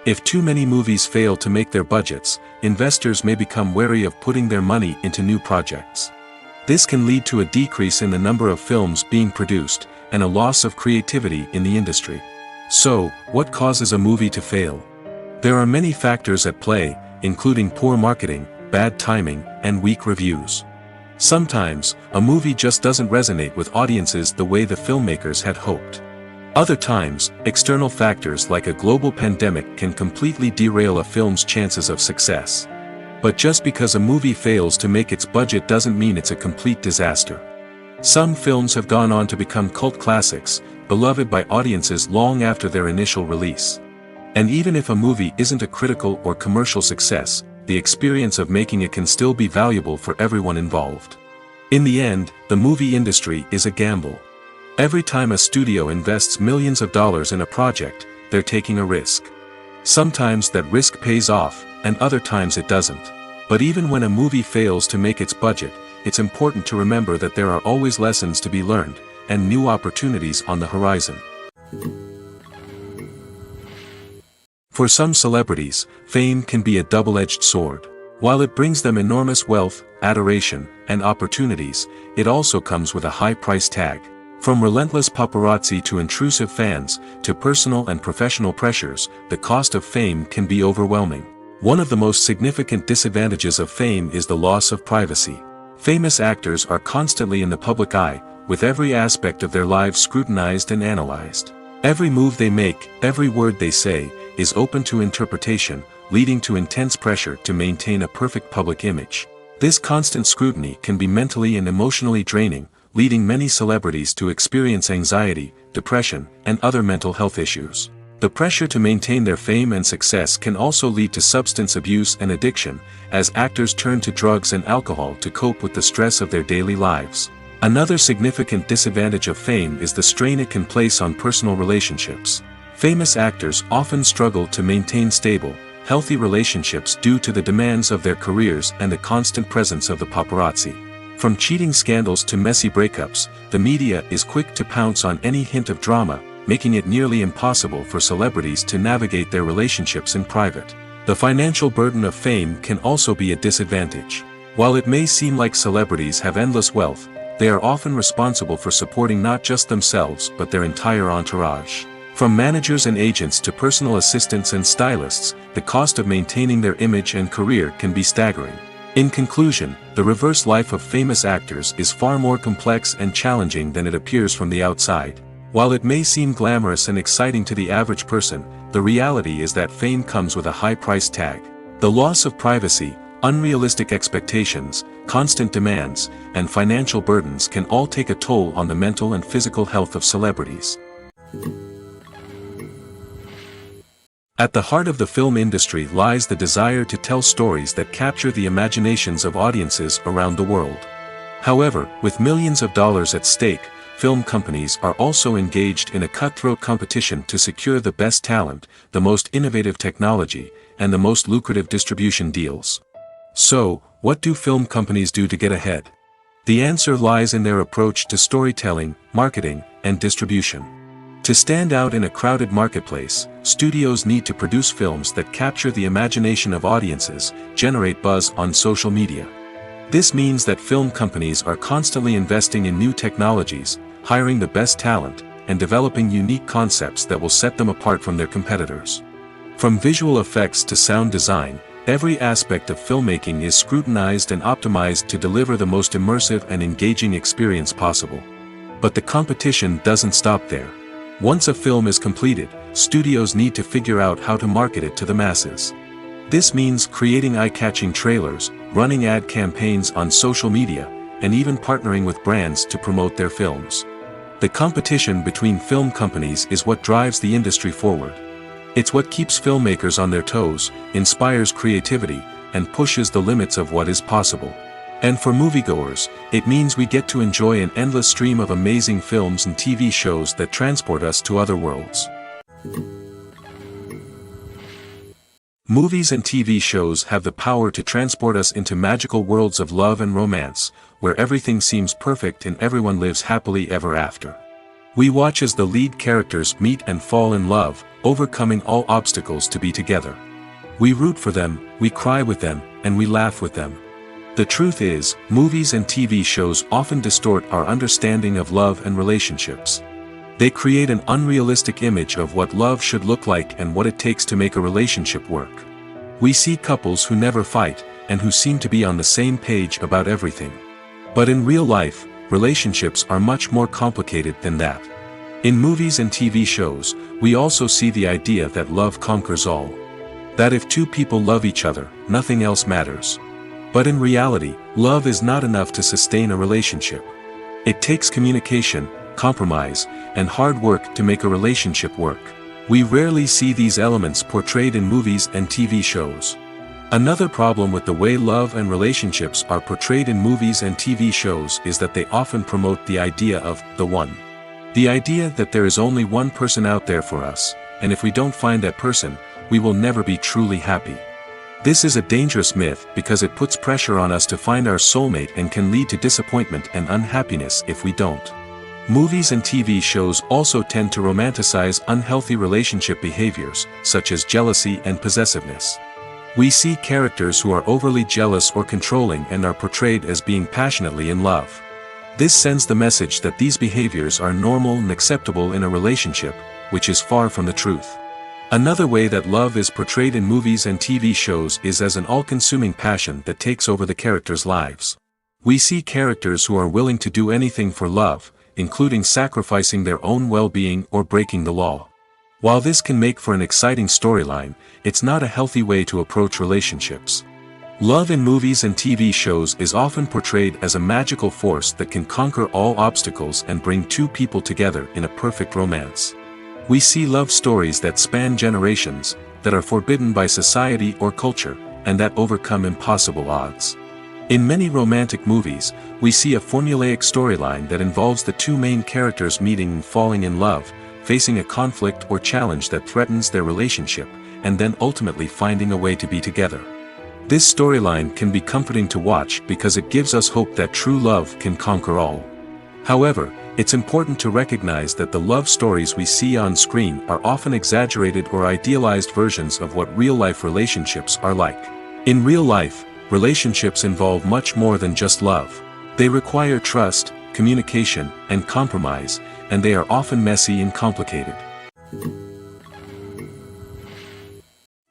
If too many movies fail to make their budgets, investors may become wary of putting their money into new projects. This can lead to a decrease in the number of films being produced, and a loss of creativity in the industry. So, what causes a movie to fail? There are many factors at play, including poor marketing, bad timing, and weak reviews. Sometimes, a movie just doesn't resonate with audiences the way the filmmakers had hoped. Other times, external factors like a global pandemic can completely derail a film's chances of success. But just because a movie fails to make its budget doesn't mean it's a complete disaster. Some films have gone on to become cult classics, beloved by audiences long after their initial release. And even if a movie isn't a critical or commercial success, the experience of making it can still be valuable for everyone involved. In the end, the movie industry is a gamble. Every time a studio invests millions of dollars in a project, they're taking a risk. Sometimes that risk pays off, and other times it doesn't. But even when a movie fails to make its budget, it's important to remember that there are always lessons to be learned, and new opportunities on the horizon. For some celebrities, fame can be a double-edged sword. While it brings them enormous wealth, adoration, and opportunities, it also comes with a high price tag. From relentless paparazzi to intrusive fans, to personal and professional pressures, the cost of fame can be overwhelming. One of the most significant disadvantages of fame is the loss of privacy. Famous actors are constantly in the public eye, with every aspect of their lives scrutinized and analyzed. Every move they make, every word they say, is open to interpretation, leading to intense pressure to maintain a perfect public image. This constant scrutiny can be mentally and emotionally draining, leading many celebrities to experience anxiety, depression, and other mental health issues. The pressure to maintain their fame and success can also lead to substance abuse and addiction, as actors turn to drugs and alcohol to cope with the stress of their daily lives. Another significant disadvantage of fame is the strain it can place on personal relationships. Famous actors often struggle to maintain stable, healthy relationships due to the demands of their careers and the constant presence of the paparazzi. From cheating scandals to messy breakups, the media is quick to pounce on any hint of drama, making it nearly impossible for celebrities to navigate their relationships in private. The financial burden of fame can also be a disadvantage. While it may seem like celebrities have endless wealth, they are often responsible for supporting not just themselves but their entire entourage. From managers and agents to personal assistants and stylists, the cost of maintaining their image and career can be staggering. In conclusion, the reverse life of famous actors is far more complex and challenging than it appears from the outside. While it may seem glamorous and exciting to the average person, the reality is that fame comes with a high price tag. The loss of privacy, unrealistic expectations, constant demands, and financial burdens can all take a toll on the mental and physical health of celebrities. At the heart of the film industry lies the desire to tell stories that capture the imaginations of audiences around the world. However, with millions of dollars at stake, film companies are also engaged in a cutthroat competition to secure the best talent, the most innovative technology, and the most lucrative distribution deals. So, what do film companies do to get ahead? The answer lies in their approach to storytelling, marketing, and distribution. To stand out in a crowded marketplace, studios need to produce films that capture the imagination of audiences, generate buzz on social media. This means that film companies are constantly investing in new technologies, hiring the best talent, and developing unique concepts that will set them apart from their competitors. From visual effects to sound design, every aspect of filmmaking is scrutinized and optimized to deliver the most immersive and engaging experience possible. But the competition doesn't stop there. Once a film is completed, studios need to figure out how to market it to the masses. This means creating eye-catching trailers, running ad campaigns on social media, and even partnering with brands to promote their films. The competition between film companies is what drives the industry forward. It's what keeps filmmakers on their toes, inspires creativity, and pushes the limits of what is possible. And for moviegoers, it means we get to enjoy an endless stream of amazing films and TV shows that transport us to other worlds. Movies and TV shows have the power to transport us into magical worlds of love and romance, where everything seems perfect and everyone lives happily ever after. We watch as the lead characters meet and fall in love, overcoming all obstacles to be together. We root for them, we cry with them, and we laugh with them. The truth is, movies and TV shows often distort our understanding of love and relationships. They create an unrealistic image of what love should look like and what it takes to make a relationship work. We see couples who never fight, and who seem to be on the same page about everything. But in real life, relationships are much more complicated than that. In movies and TV shows, we also see the idea that love conquers all. That if two people love each other, nothing else matters. But in reality, love is not enough to sustain a relationship. It takes communication, compromise, and hard work to make a relationship work. We rarely see these elements portrayed in movies and TV shows. Another problem with the way love and relationships are portrayed in movies and TV shows is that they often promote the idea of the one. The idea that there is only one person out there for us, and if we don't find that person, we will never be truly happy. This is a dangerous myth because it puts pressure on us to find our soulmate and can lead to disappointment and unhappiness if we don't. Movies and TV shows also tend to romanticize unhealthy relationship behaviors, such as jealousy and possessiveness. We see characters who are overly jealous or controlling and are portrayed as being passionately in love. This sends the message that these behaviors are normal and acceptable in a relationship, which is far from the truth. Another way that love is portrayed in movies and TV shows is as an all-consuming passion that takes over the characters' lives. We see characters who are willing to do anything for love, including sacrificing their own well-being or breaking the law. While this can make for an exciting storyline, it's not a healthy way to approach relationships. Love in movies and TV shows is often portrayed as a magical force that can conquer all obstacles and bring two people together in a perfect romance. We see love stories that span generations, that are forbidden by society or culture, and that overcome impossible odds. In many romantic movies, we see a formulaic storyline that involves the two main characters meeting and falling in love, facing a conflict or challenge that threatens their relationship, and then ultimately finding a way to be together. This storyline can be comforting to watch because it gives us hope that true love can conquer all. However, it's important to recognize that the love stories we see on screen are often exaggerated or idealized versions of what real-life relationships are like. In real life, relationships involve much more than just love. They require trust, communication, and compromise, and they are often messy and complicated.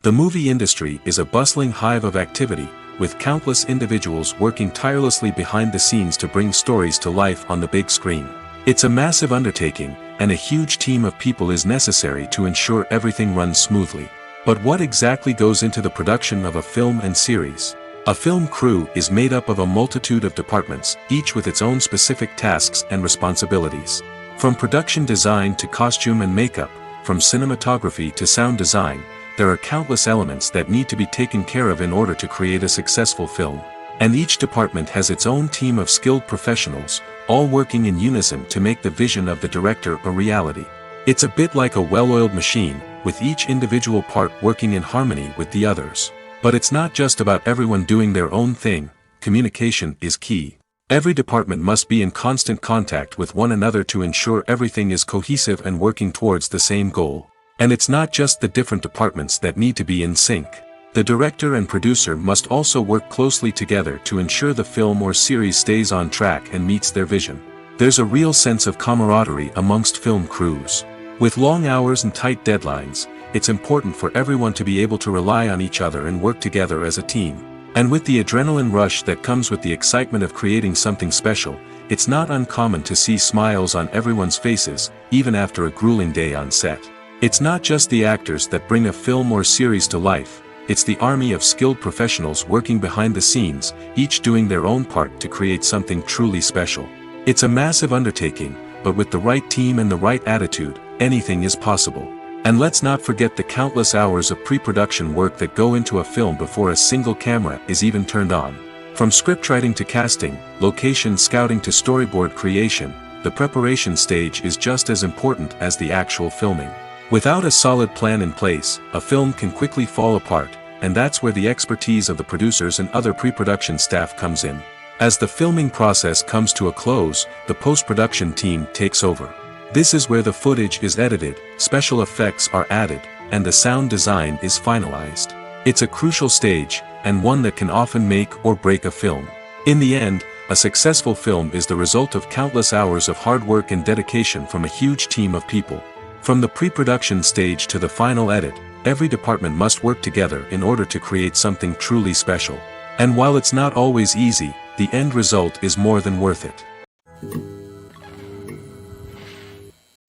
The movie industry is a bustling hive of activity, with countless individuals working tirelessly behind the scenes to bring stories to life on the big screen. It's a massive undertaking, and a huge team of people is necessary to ensure everything runs smoothly. But what exactly goes into the production of a film and series? A film crew is made up of a multitude of departments, each with its own specific tasks and responsibilities. From production design to costume and makeup, from cinematography to sound design, there are countless elements that need to be taken care of in order to create a successful film. And each department has its own team of skilled professionals, all working in unison to make the vision of the director a reality. It's a bit like a well-oiled machine, with each individual part working in harmony with the others. But it's not just about everyone doing their own thing. Communication is key. Every department must be in constant contact with one another to ensure everything is cohesive and working towards the same goal. And it's not just the different departments that need to be in sync. The director and producer must also work closely together to ensure the film or series stays on track and meets their vision. There's a real sense of camaraderie amongst film crews. With long hours and tight deadlines, it's important for everyone to be able to rely on each other and work together as a team. And with the adrenaline rush that comes with the excitement of creating something special, it's not uncommon to see smiles on everyone's faces, even after a grueling day on set. It's not just the actors that bring a film or series to life. It's the army of skilled professionals working behind the scenes, each doing their own part to create something truly special. It's a massive undertaking, but with the right team and the right attitude, anything is possible. And let's not forget the countless hours of pre-production work that go into a film before a single camera is even turned on. From scriptwriting to casting, location scouting to storyboard creation, the preparation stage is just as important as the actual filming. Without a solid plan in place, a film can quickly fall apart, and that's where the expertise of the producers and other pre-production staff comes in. As the filming process comes to a close, the post-production team takes over. This is where the footage is edited, special effects are added, and the sound design is finalized. It's a crucial stage, and one that can often make or break a film. In the end, a successful film is the result of countless hours of hard work and dedication from a huge team of people. From the pre-production stage to the final edit, every department must work together in order to create something truly special. And while it's not always easy, the end result is more than worth it.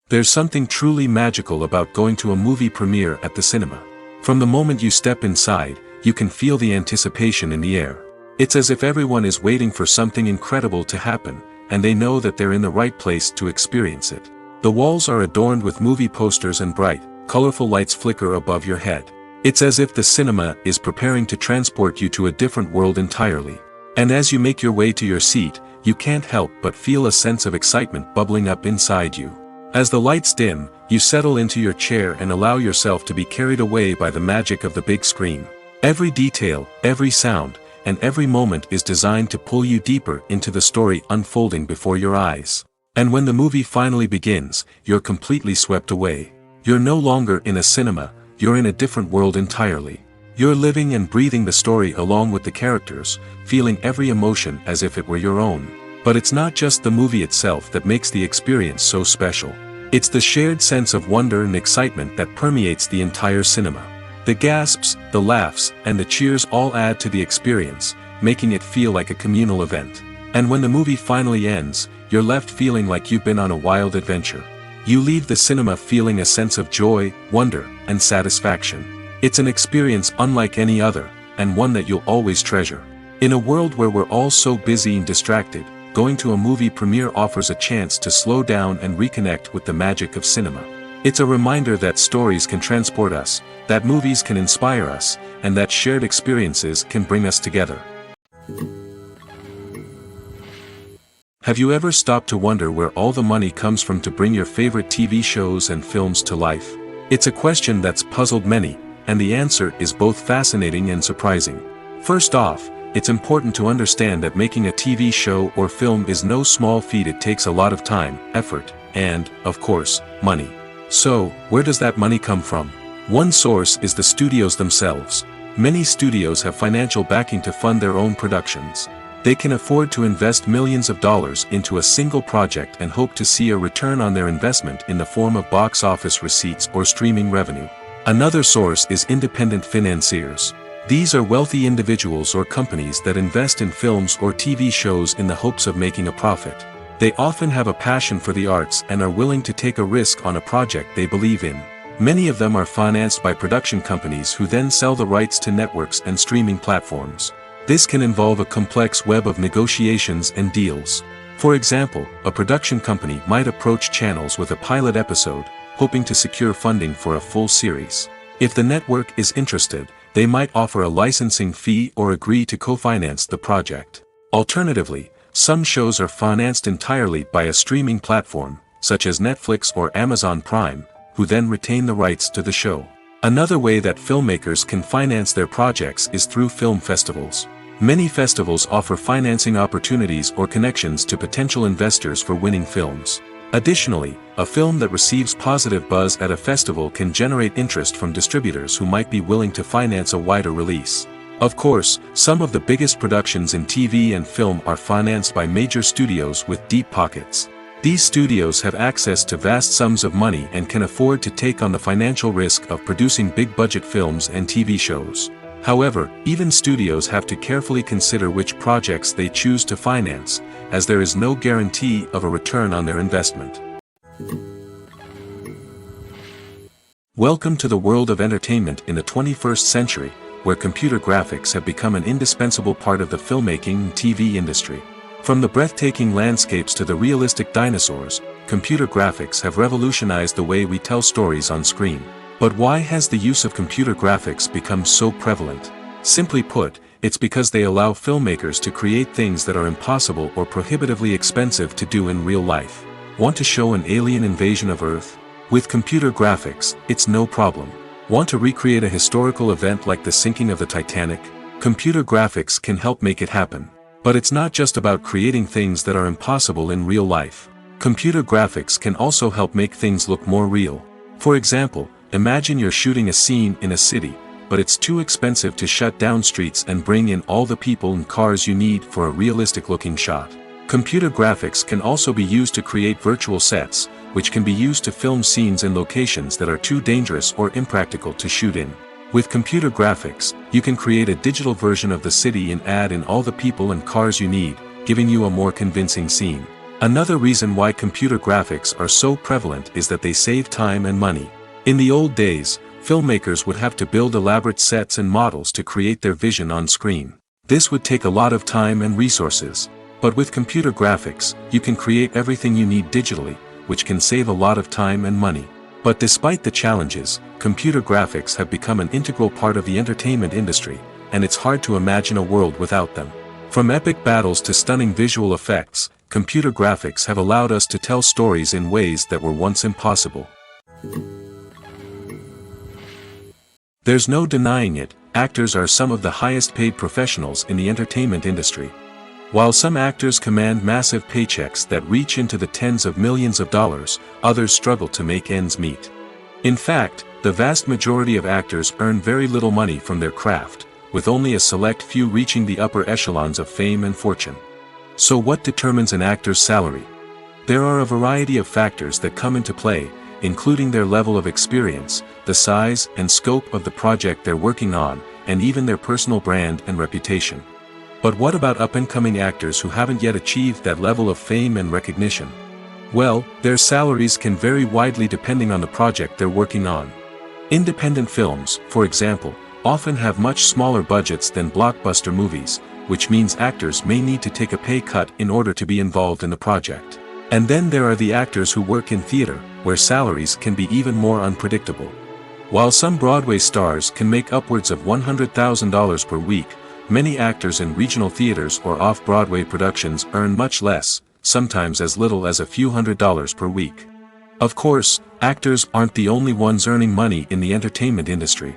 There's something truly magical about going to a movie premiere at the cinema. From the moment you step inside, you can feel the anticipation in the air. It's as if everyone is waiting for something incredible to happen, and they know that they're in the right place to experience it. The walls are adorned with movie posters and bright, colorful lights flicker above your head. It's as if the cinema is preparing to transport you to a different world entirely. And as you make your way to your seat, you can't help but feel a sense of excitement bubbling up inside you. As the lights dim, you settle into your chair and allow yourself to be carried away by the magic of the big screen. Every detail, every sound, and every moment is designed to pull you deeper into the story unfolding before your eyes. And when the movie finally begins, you're completely swept away. You're no longer in a cinema, you're in a different world entirely. You're living and breathing the story along with the characters, feeling every emotion as if it were your own. But it's not just the movie itself that makes the experience so special. It's the shared sense of wonder and excitement that permeates the entire cinema. The gasps, the laughs, and the cheers all add to the experience, making it feel like a communal event. And when the movie finally ends, you're left feeling like you've been on a wild adventure. You leave the cinema feeling a sense of joy, wonder, and satisfaction. It's an experience unlike any other, and one that you'll always treasure. In a world where we're all so busy and distracted, going to a movie premiere offers a chance to slow down and reconnect with the magic of cinema. It's a reminder that stories can transport us, that movies can inspire us, and that shared experiences can bring us together. Have you ever stopped to wonder where all the money comes from to bring your favorite TV shows and films to life? It's a question that's puzzled many, and the answer is both fascinating and surprising. First off, it's important to understand that making a TV show or film is no small feat. It takes a lot of time, effort, and, of course, money. So, where does that money come from? One source is the studios themselves. Many studios have financial backing to fund their own productions. They can afford to invest millions of dollars into a single project and hope to see a return on their investment in the form of box office receipts or streaming revenue. Another source is independent financiers. These are wealthy individuals or companies that invest in films or TV shows in the hopes of making a profit. They often have a passion for the arts and are willing to take a risk on a project they believe in. Many of them are financed by production companies who then sell the rights to networks and streaming platforms. This can involve a complex web of negotiations and deals. For example, a production company might approach channels with a pilot episode, hoping to secure funding for a full series. If the network is interested, they might offer a licensing fee or agree to co-finance the project. Alternatively, some shows are financed entirely by a streaming platform, such as Netflix or Amazon Prime, who then retain the rights to the show. Another way that filmmakers can finance their projects is through film festivals. Many festivals offer financing opportunities or connections to potential investors for winning films. Additionally, a film that receives positive buzz at a festival can generate interest from distributors who might be willing to finance a wider release. Of course, some of the biggest productions in TV and film are financed by major studios with deep pockets. These studios have access to vast sums of money and can afford to take on the financial risk of producing big-budget films and TV shows. However, even studios have to carefully consider which projects they choose to finance, as there is no guarantee of a return on their investment. Welcome to the world of entertainment in the 21st century, where computer graphics have become an indispensable part of the filmmaking and TV industry. From the breathtaking landscapes to the realistic dinosaurs, computer graphics have revolutionized the way we tell stories on screen. But why has the use of computer graphics become so prevalent? Simply put, it's because they allow filmmakers to create things that are impossible or prohibitively expensive to do in real life. Want to show an alien invasion of Earth? With computer graphics, it's no problem. Want to recreate a historical event like the sinking of the Titanic? Computer graphics can help make it happen. But it's not just about creating things that are impossible in real life. Computer graphics can also help make things look more real. For example, imagine you're shooting a scene in a city, but it's too expensive to shut down streets and bring in all the people and cars you need for a realistic-looking shot. Computer graphics can also be used to create virtual sets, which can be used to film scenes in locations that are too dangerous or impractical to shoot in. With computer graphics, you can create a digital version of the city and add in all the people and cars you need, giving you a more convincing scene. Another reason why computer graphics are so prevalent is that they save time and money. In the old days, filmmakers would have to build elaborate sets and models to create their vision on screen. This would take a lot of time and resources. But with computer graphics, you can create everything you need digitally, which can save a lot of time and money. But despite the challenges, computer graphics have become an integral part of the entertainment industry, and it's hard to imagine a world without them. From epic battles to stunning visual effects, computer graphics have allowed us to tell stories in ways that were once impossible. There's no denying it, actors are some of the highest paid professionals in the entertainment industry. While some actors command massive paychecks that reach into the tens of millions of dollars, others struggle to make ends meet. In fact, the vast majority of actors earn very little money from their craft, with only a select few reaching the upper echelons of fame and fortune. So what determines an actor's salary? There are a variety of factors that come into play, including their level of experience, the size and scope of the project they're working on, and even their personal brand and reputation. But what about up-and-coming actors who haven't yet achieved that level of fame and recognition? Well, their salaries can vary widely depending on the project they're working on. Independent films, for example, often have much smaller budgets than blockbuster movies, which means actors may need to take a pay cut in order to be involved in the project. And then there are the actors who work in theater, where salaries can be even more unpredictable. While some Broadway stars can make upwards of $100,000 per week, many actors in regional theaters or off-Broadway productions earn much less, sometimes as little as a few $100s per week. Of course, actors aren't the only ones earning money in the entertainment industry.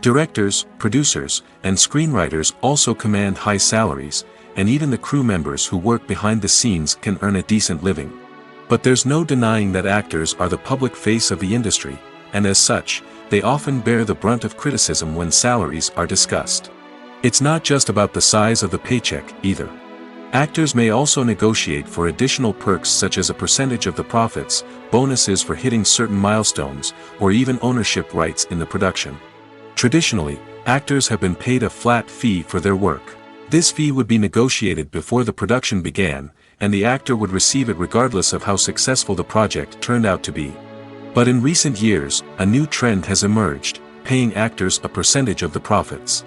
Directors, producers, and screenwriters also command high salaries, and even the crew members who work behind the scenes can earn a decent living. But there's no denying that actors are the public face of the industry, and as such, they often bear the brunt of criticism when salaries are discussed. It's not just about the size of the paycheck, either. Actors may also negotiate for additional perks such as a percentage of the profits, bonuses for hitting certain milestones, or even ownership rights in the production. Traditionally, actors have been paid a flat fee for their work. This fee would be negotiated before the production began, and the actor would receive it regardless of how successful the project turned out to be. But in recent years, a new trend has emerged, paying actors a percentage of the profits.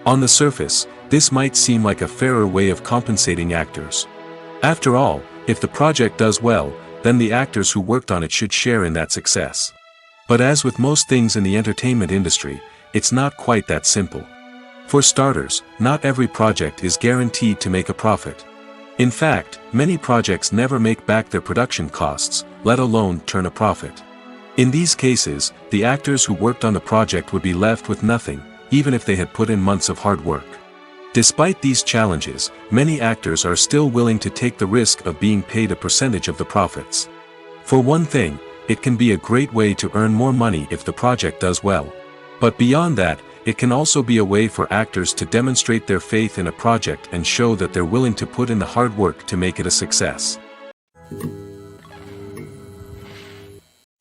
On the surface, this might seem like a fairer way of compensating actors. After all, if the project does well, then the actors who worked on it should share in that success. But as with most things in the entertainment industry, it's not quite that simple. For starters, not every project is guaranteed to make a profit. In fact, many projects never make back their production costs, let alone turn a profit. In these cases, the actors who worked on the project would be left with nothing, even if they had put in months of hard work. Despite these challenges, many actors are still willing to take the risk of being paid a percentage of the profits. For one thing, it can be a great way to earn more money if the project does well. But beyond that, it can also be a way for actors to demonstrate their faith in a project and show that they're willing to put in the hard work to make it a success.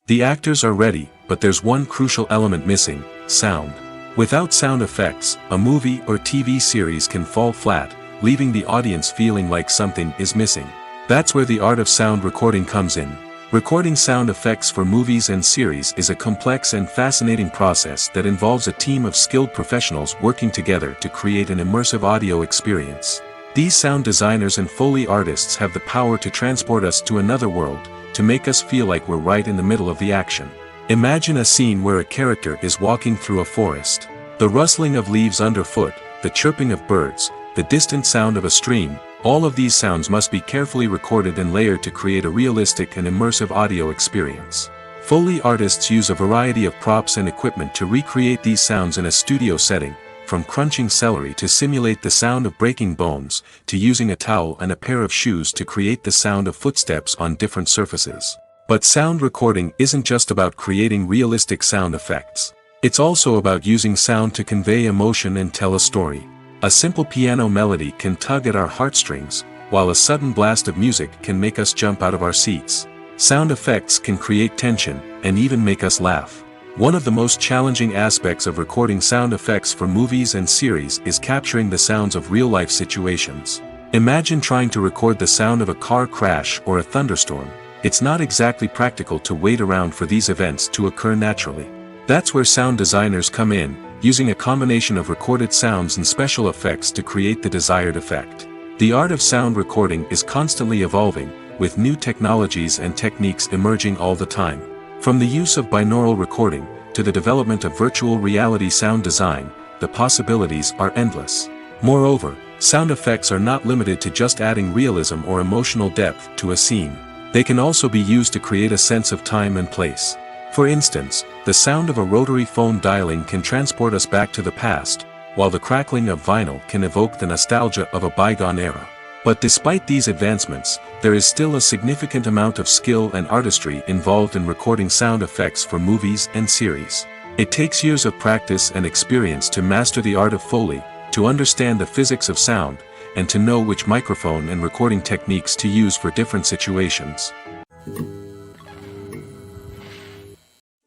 The actors are ready, but there's one crucial element missing: sound. Without sound effects, a movie or TV series can fall flat, leaving the audience feeling like something is missing. That's where the art of sound recording comes in. Recording sound effects for movies and series is a complex and fascinating process that involves a team of skilled professionals working together to create an immersive audio experience. These sound designers and Foley artists have the power to transport us to another world, to make us feel like we're right in the middle of the action. Imagine a scene where a character is walking through a forest. The rustling of leaves underfoot, the chirping of birds, the distant sound of a stream, all of these sounds must be carefully recorded and layered to create a realistic and immersive audio experience. Foley artists use a variety of props and equipment to recreate these sounds in a studio setting, from crunching celery to simulate the sound of breaking bones, to using a towel and a pair of shoes to create the sound of footsteps on different surfaces. But sound recording isn't just about creating realistic sound effects. It's also about using sound to convey emotion and tell a story. A simple piano melody can tug at our heartstrings, while a sudden blast of music can make us jump out of our seats. Sound effects can create tension, and even make us laugh. One of the most challenging aspects of recording sound effects for movies and series is capturing the sounds of real-life situations. Imagine trying to record the sound of a car crash or a thunderstorm. It's not exactly practical to wait around for these events to occur naturally. That's where sound designers come in, using a combination of recorded sounds and special effects to create the desired effect. The art of sound recording is constantly evolving, with new technologies and techniques emerging all the time. From the use of binaural recording, to the development of virtual reality sound design, the possibilities are endless. Moreover, sound effects are not limited to just adding realism or emotional depth to a scene. They can also be used to create a sense of time and place. For instance, the sound of a rotary phone dialing can transport us back to the past, while the crackling of vinyl can evoke the nostalgia of a bygone era. But despite these advancements, there is still a significant amount of skill and artistry involved in recording sound effects for movies and series. It takes years of practice and experience to master the art of Foley, to understand the physics of sound, and to know which microphone and recording techniques to use for different situations.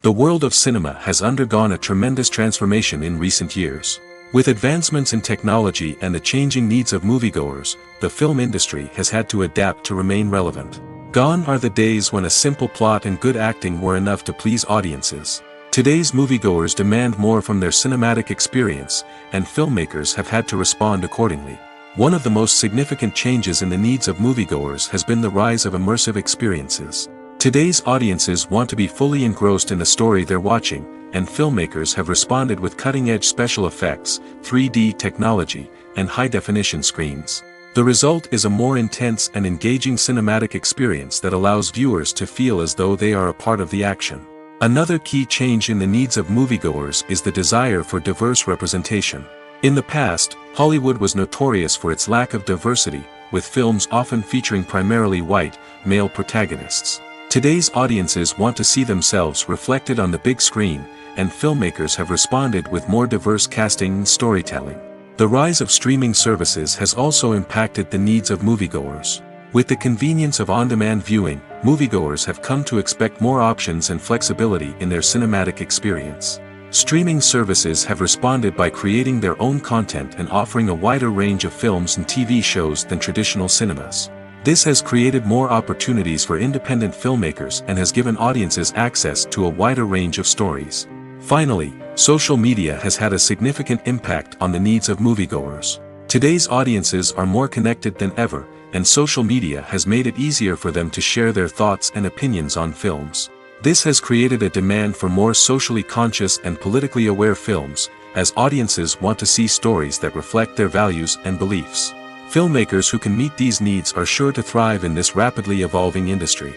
The world of cinema has undergone a tremendous transformation in recent years. With advancements in technology and the changing needs of moviegoers, the film industry has had to adapt to remain relevant. Gone are the days when a simple plot and good acting were enough to please audiences. Today's moviegoers demand more from their cinematic experience, and filmmakers have had to respond accordingly. One of the most significant changes in the needs of moviegoers has been the rise of immersive experiences. Today's audiences want to be fully engrossed in the story they're watching, and filmmakers have responded with cutting-edge special effects, 3D technology, and high-definition screens. The result is a more intense and engaging cinematic experience that allows viewers to feel as though they are a part of the action. Another key change in the needs of moviegoers is the desire for diverse representation. In the past, Hollywood was notorious for its lack of diversity, with films often featuring primarily white, male protagonists. Today's audiences want to see themselves reflected on the big screen, and filmmakers have responded with more diverse casting and storytelling. The rise of streaming services has also impacted the needs of moviegoers. With the convenience of on-demand viewing, moviegoers have come to expect more options and flexibility in their cinematic experience. Streaming services have responded by creating their own content and offering a wider range of films and TV shows than traditional cinemas. This has created more opportunities for independent filmmakers and has given audiences access to a wider range of stories. Finally, social media has had a significant impact on the needs of moviegoers. Today's audiences are more connected than ever, and social media has made it easier for them to share their thoughts and opinions on films. This has created a demand for more socially conscious and politically aware films, as audiences want to see stories that reflect their values and beliefs. Filmmakers who can meet these needs are sure to thrive in this rapidly evolving industry.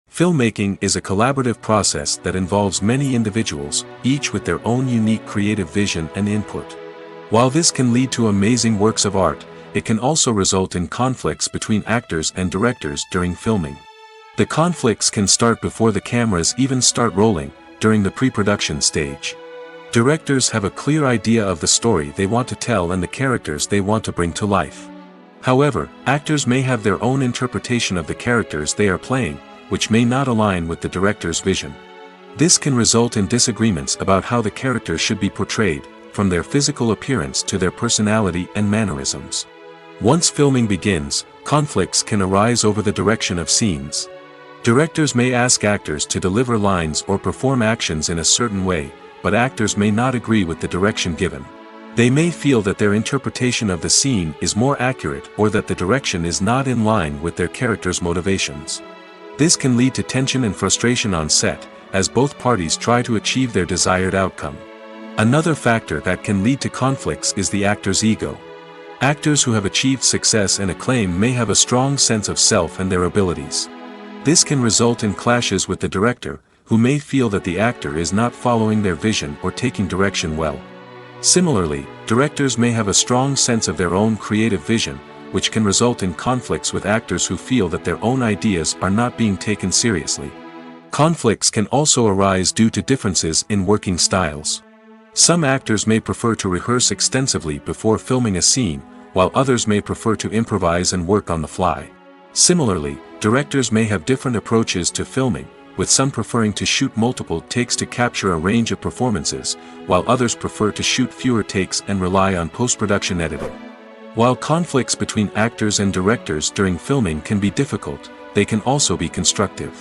Filmmaking is a collaborative process that involves many individuals, each with their own unique creative vision and input. While this can lead to amazing works of art, it can also result in conflicts between actors and directors during filming. The conflicts can start before the cameras even start rolling, during the pre-production stage. Directors have a clear idea of the story they want to tell and the characters they want to bring to life. However, actors may have their own interpretation of the characters they are playing, which may not align with the director's vision. This can result in disagreements about how the characters should be portrayed, from their physical appearance to their personality and mannerisms. Once filming begins, conflicts can arise over the direction of scenes. Directors may ask actors to deliver lines or perform actions in a certain way, but actors may not agree with the direction given. They may feel that their interpretation of the scene is more accurate or that the direction is not in line with their character's motivations. This can lead to tension and frustration on set, as both parties try to achieve their desired outcome. Another factor that can lead to conflicts is the actor's ego. Actors who have achieved success and acclaim may have a strong sense of self and their abilities. This can result in clashes with the director, who may feel that the actor is not following their vision or taking direction well. Similarly, directors may have a strong sense of their own creative vision, which can result in conflicts with actors who feel that their own ideas are not being taken seriously. Conflicts can also arise due to differences in working styles. Some actors may prefer to rehearse extensively before filming a scene, while others may prefer to improvise and work on the fly. Similarly, directors may have different approaches to filming, with some preferring to shoot multiple takes to capture a range of performances, while others prefer to shoot fewer takes and rely on post-production editing. While conflicts between actors and directors during filming can be difficult, they can also be constructive.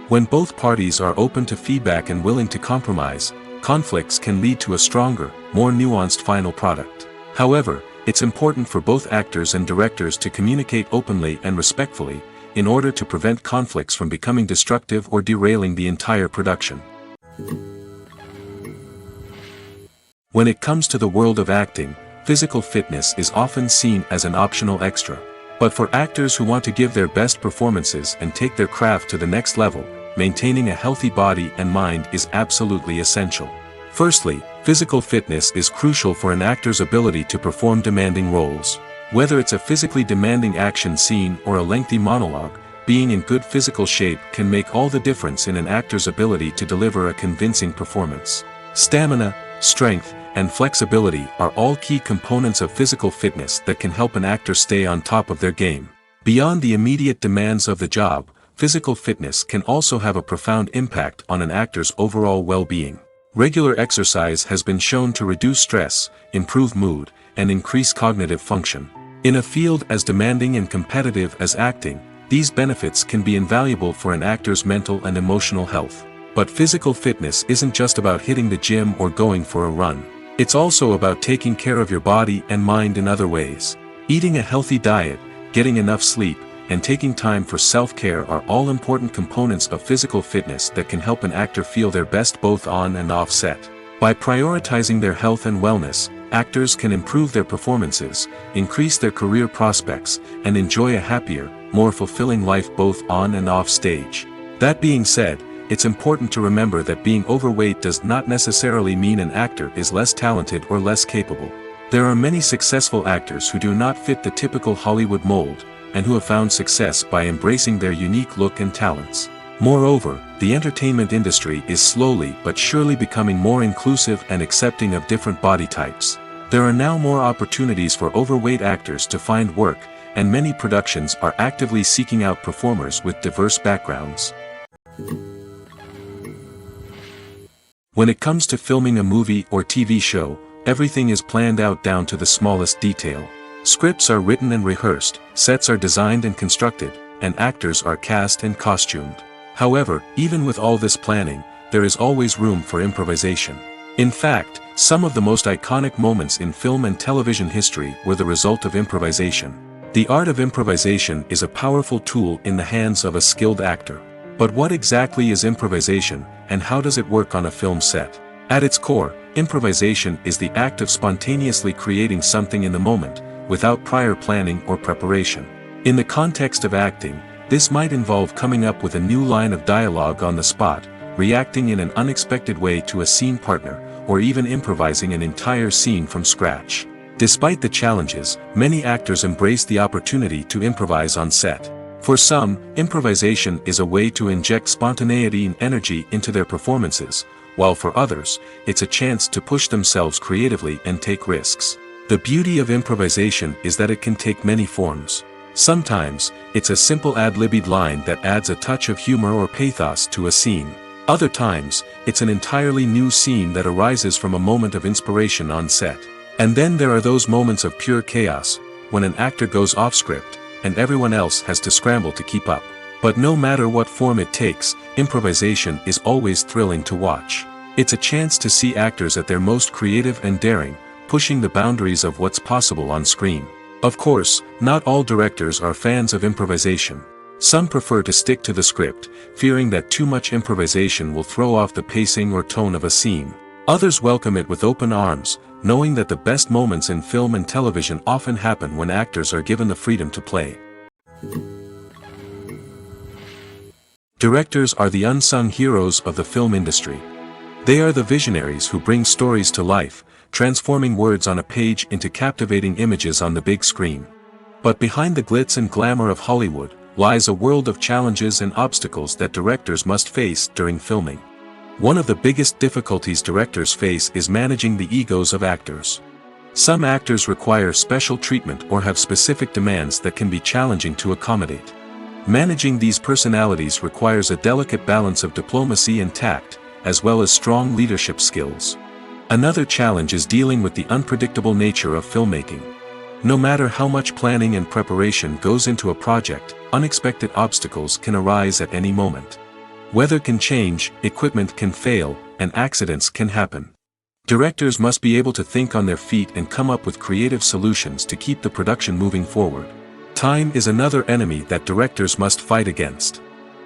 When both parties are open to feedback and willing to compromise, conflicts can lead to a stronger, more nuanced final product. However, it's important for both actors and directors to communicate openly and respectfully, in order to prevent conflicts from becoming destructive or derailing the entire production. When it comes to the world of acting, physical fitness is often seen as an optional extra. But for actors who want to give their best performances and take their craft to the next level, maintaining a healthy body and mind is absolutely essential. Firstly, physical fitness is crucial for an actor's ability to perform demanding roles. Whether it's a physically demanding action scene or a lengthy monologue, being in good physical shape can make all the difference in an actor's ability to deliver a convincing performance. Stamina, strength, and flexibility are all key components of physical fitness that can help an actor stay on top of their game. Beyond the immediate demands of the job, physical fitness can also have a profound impact on an actor's overall well-being. Regular exercise has been shown to reduce stress, improve mood, and increase cognitive function. In a field as demanding and competitive as acting, these benefits can be invaluable for an actor's mental and emotional health. But physical fitness isn't just about hitting the gym or going for a run. It's also about taking care of your body and mind in other ways. Eating a healthy diet, getting enough sleep, and taking time for self-care are all important components of physical fitness that can help an actor feel their best both on and off set. By prioritizing their health and wellness, actors can improve their performances, increase their career prospects, and enjoy a happier, more fulfilling life both on and off stage. That being said, it's important to remember that being overweight does not necessarily mean an actor is less talented or less capable. There are many successful actors who do not fit the typical Hollywood mold, and who have found success by embracing their unique look and talents. Moreover, the entertainment industry is slowly but surely becoming more inclusive and accepting of different body types. There are now more opportunities for overweight actors to find work, and many productions are actively seeking out performers with diverse backgrounds. When it comes to filming a movie or TV show, everything is planned out down to the smallest detail. Scripts are written and rehearsed, sets are designed and constructed, and actors are cast and costumed. However, even with all this planning, there is always room for improvisation. In fact, some of the most iconic moments in film and television history were the result of improvisation. The art of improvisation is a powerful tool in the hands of a skilled actor. But what exactly is improvisation, and how does it work on a film set? At its core, improvisation is the act of spontaneously creating something in the moment, without prior planning or preparation. In the context of acting, this might involve coming up with a new line of dialogue on the spot, reacting in an unexpected way to a scene partner, or even improvising an entire scene from scratch. Despite the challenges, many actors embrace the opportunity to improvise on set. For some, improvisation is a way to inject spontaneity and energy into their performances, while for others, it's a chance to push themselves creatively and take risks. The beauty of improvisation is that it can take many forms. Sometimes, it's a simple ad-libbed line that adds a touch of humor or pathos to a scene. Other times, it's an entirely new scene that arises from a moment of inspiration on set. And then there are those moments of pure chaos, when an actor goes off script, and everyone else has to scramble to keep up. But no matter what form it takes, improvisation is always thrilling to watch. It's a chance to see actors at their most creative and daring, pushing the boundaries of what's possible on screen. Of course, not all directors are fans of improvisation. Some prefer to stick to the script, fearing that too much improvisation will throw off the pacing or tone of a scene. Others welcome it with open arms, knowing that the best moments in film and television often happen when actors are given the freedom to play. Directors are the unsung heroes of the film industry. They are the visionaries who bring stories to life, transforming words on a page into captivating images on the big screen. But behind the glitz and glamour of Hollywood lies a world of challenges and obstacles that directors must face during filming. One of the biggest difficulties directors face is managing the egos of actors. Some actors require special treatment or have specific demands that can be challenging to accommodate. Managing these personalities requires a delicate balance of diplomacy and tact, as well as strong leadership skills. Another challenge is dealing with the unpredictable nature of filmmaking. No matter how much planning and preparation goes into a project, unexpected obstacles can arise at any moment. Weather can change, equipment can fail, and accidents can happen. Directors must be able to think on their feet and come up with creative solutions to keep the production moving forward. Time is another enemy that directors must fight against.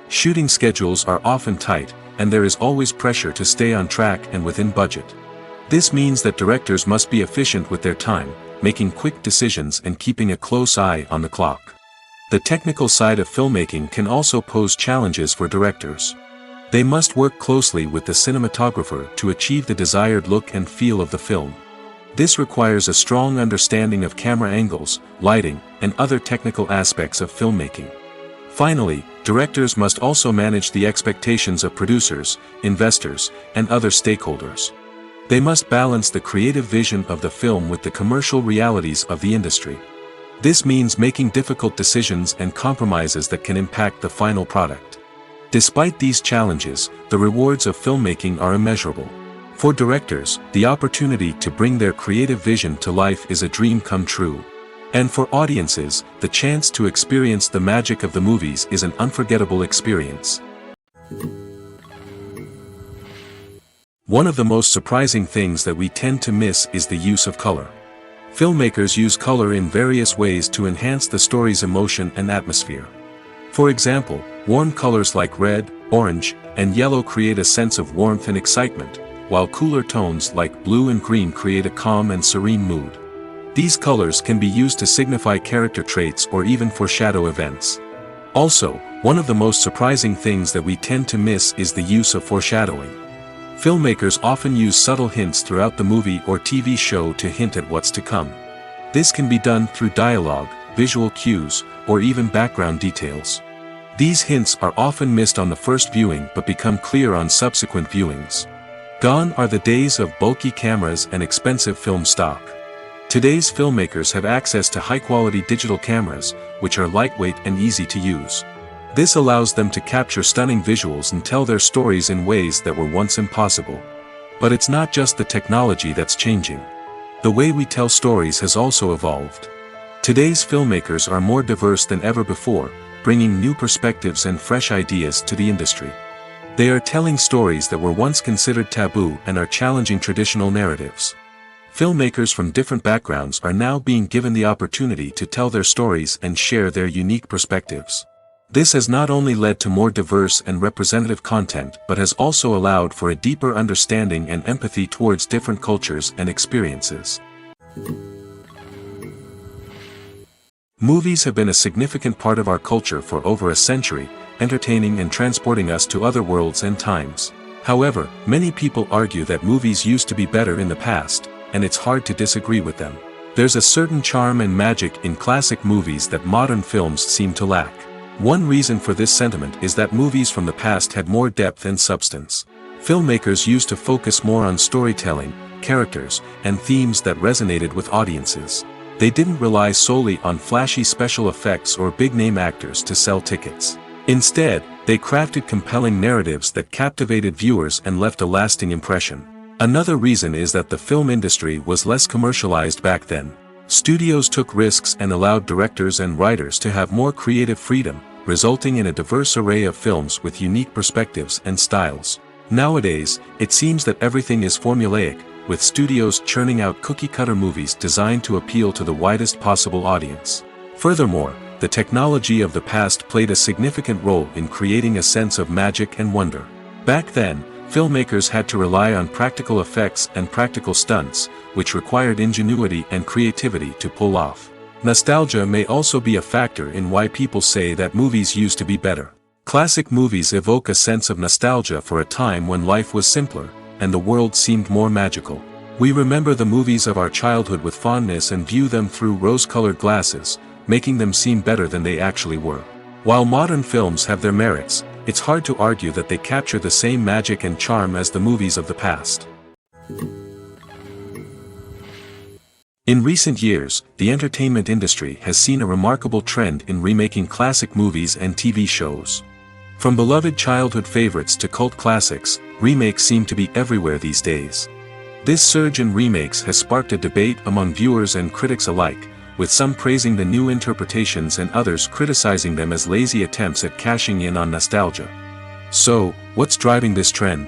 Shooting schedules are often tight, and there is always pressure to stay on track and within budget. This means that directors must be efficient with their time, making quick decisions and keeping a close eye on the clock. The technical side of filmmaking can also pose challenges for directors. They must work closely with the cinematographer to achieve the desired look and feel of the film. This requires a strong understanding of camera angles, lighting, and other technical aspects of filmmaking. Finally, directors must also manage the expectations of producers, investors, and other stakeholders. They must balance the creative vision of the film with the commercial realities of the industry. This means making difficult decisions and compromises that can impact the final product. Despite these challenges, the rewards of filmmaking are immeasurable. For directors, the opportunity to bring their creative vision to life is a dream come true. And for audiences, the chance to experience the magic of the movies is an unforgettable experience. One of the most surprising things that we tend to miss is the use of color. Filmmakers use color in various ways to enhance the story's emotion and atmosphere. For example, warm colors like red, orange, and yellow create a sense of warmth and excitement, while cooler tones like blue and green create a calm and serene mood. These colors can be used to signify character traits or even foreshadow events. Also, one of the most surprising things that we tend to miss is the use of foreshadowing. Filmmakers often use subtle hints throughout the movie or TV show to hint at what's to come. This can be done through dialogue, visual cues, or even background details. These hints are often missed on the first viewing but become clear on subsequent viewings. Gone are the days of bulky cameras and expensive film stock. Today's filmmakers have access to high-quality digital cameras, which are lightweight and easy to use. This allows them to capture stunning visuals and tell their stories in ways that were once impossible. But it's not just the technology that's changing. The way we tell stories has also evolved. Today's filmmakers are more diverse than ever before, bringing new perspectives and fresh ideas to the industry. They are telling stories that were once considered taboo and are challenging traditional narratives. Filmmakers from different backgrounds are now being given the opportunity to tell their stories and share their unique perspectives. This has not only led to more diverse and representative content but has also allowed for a deeper understanding and empathy towards different cultures and experiences. Movies have been a significant part of our culture for over a century, entertaining and transporting us to other worlds and times. However, many people argue that movies used to be better in the past, and it's hard to disagree with them. There's a certain charm and magic in classic movies that modern films seem to lack. One reason for this sentiment is that movies from the past had more depth and substance. Filmmakers used to focus more on storytelling, characters, and themes that resonated with audiences. They didn't rely solely on flashy special effects or big-name actors to sell tickets. Instead, they crafted compelling narratives that captivated viewers and left a lasting impression. Another reason is that the film industry was less commercialized back then. Studios took risks and allowed directors and writers to have more creative freedom, resulting in a diverse array of films with unique perspectives and styles. Nowadays, it seems that everything is formulaic, with studios churning out cookie-cutter movies designed to appeal to the widest possible audience. Furthermore, the technology of the past played a significant role in creating a sense of magic and wonder. Back then, filmmakers had to rely on practical effects and practical stunts, which required ingenuity and creativity to pull off. Nostalgia may also be a factor in why people say that movies used to be better. Classic movies evoke a sense of nostalgia for a time when life was simpler, and the world seemed more magical. We remember the movies of our childhood with fondness and view them through rose-colored glasses, making them seem better than they actually were. While modern films have their merits, it's hard to argue that they capture the same magic and charm as the movies of the past. In recent years, the entertainment industry has seen a remarkable trend in remaking classic movies and TV shows. From beloved childhood favorites to cult classics, remakes seem to be everywhere these days. This surge in remakes has sparked a debate among viewers and critics alike, with some praising the new interpretations and others criticizing them as lazy attempts at cashing in on nostalgia. So, what's driving this trend?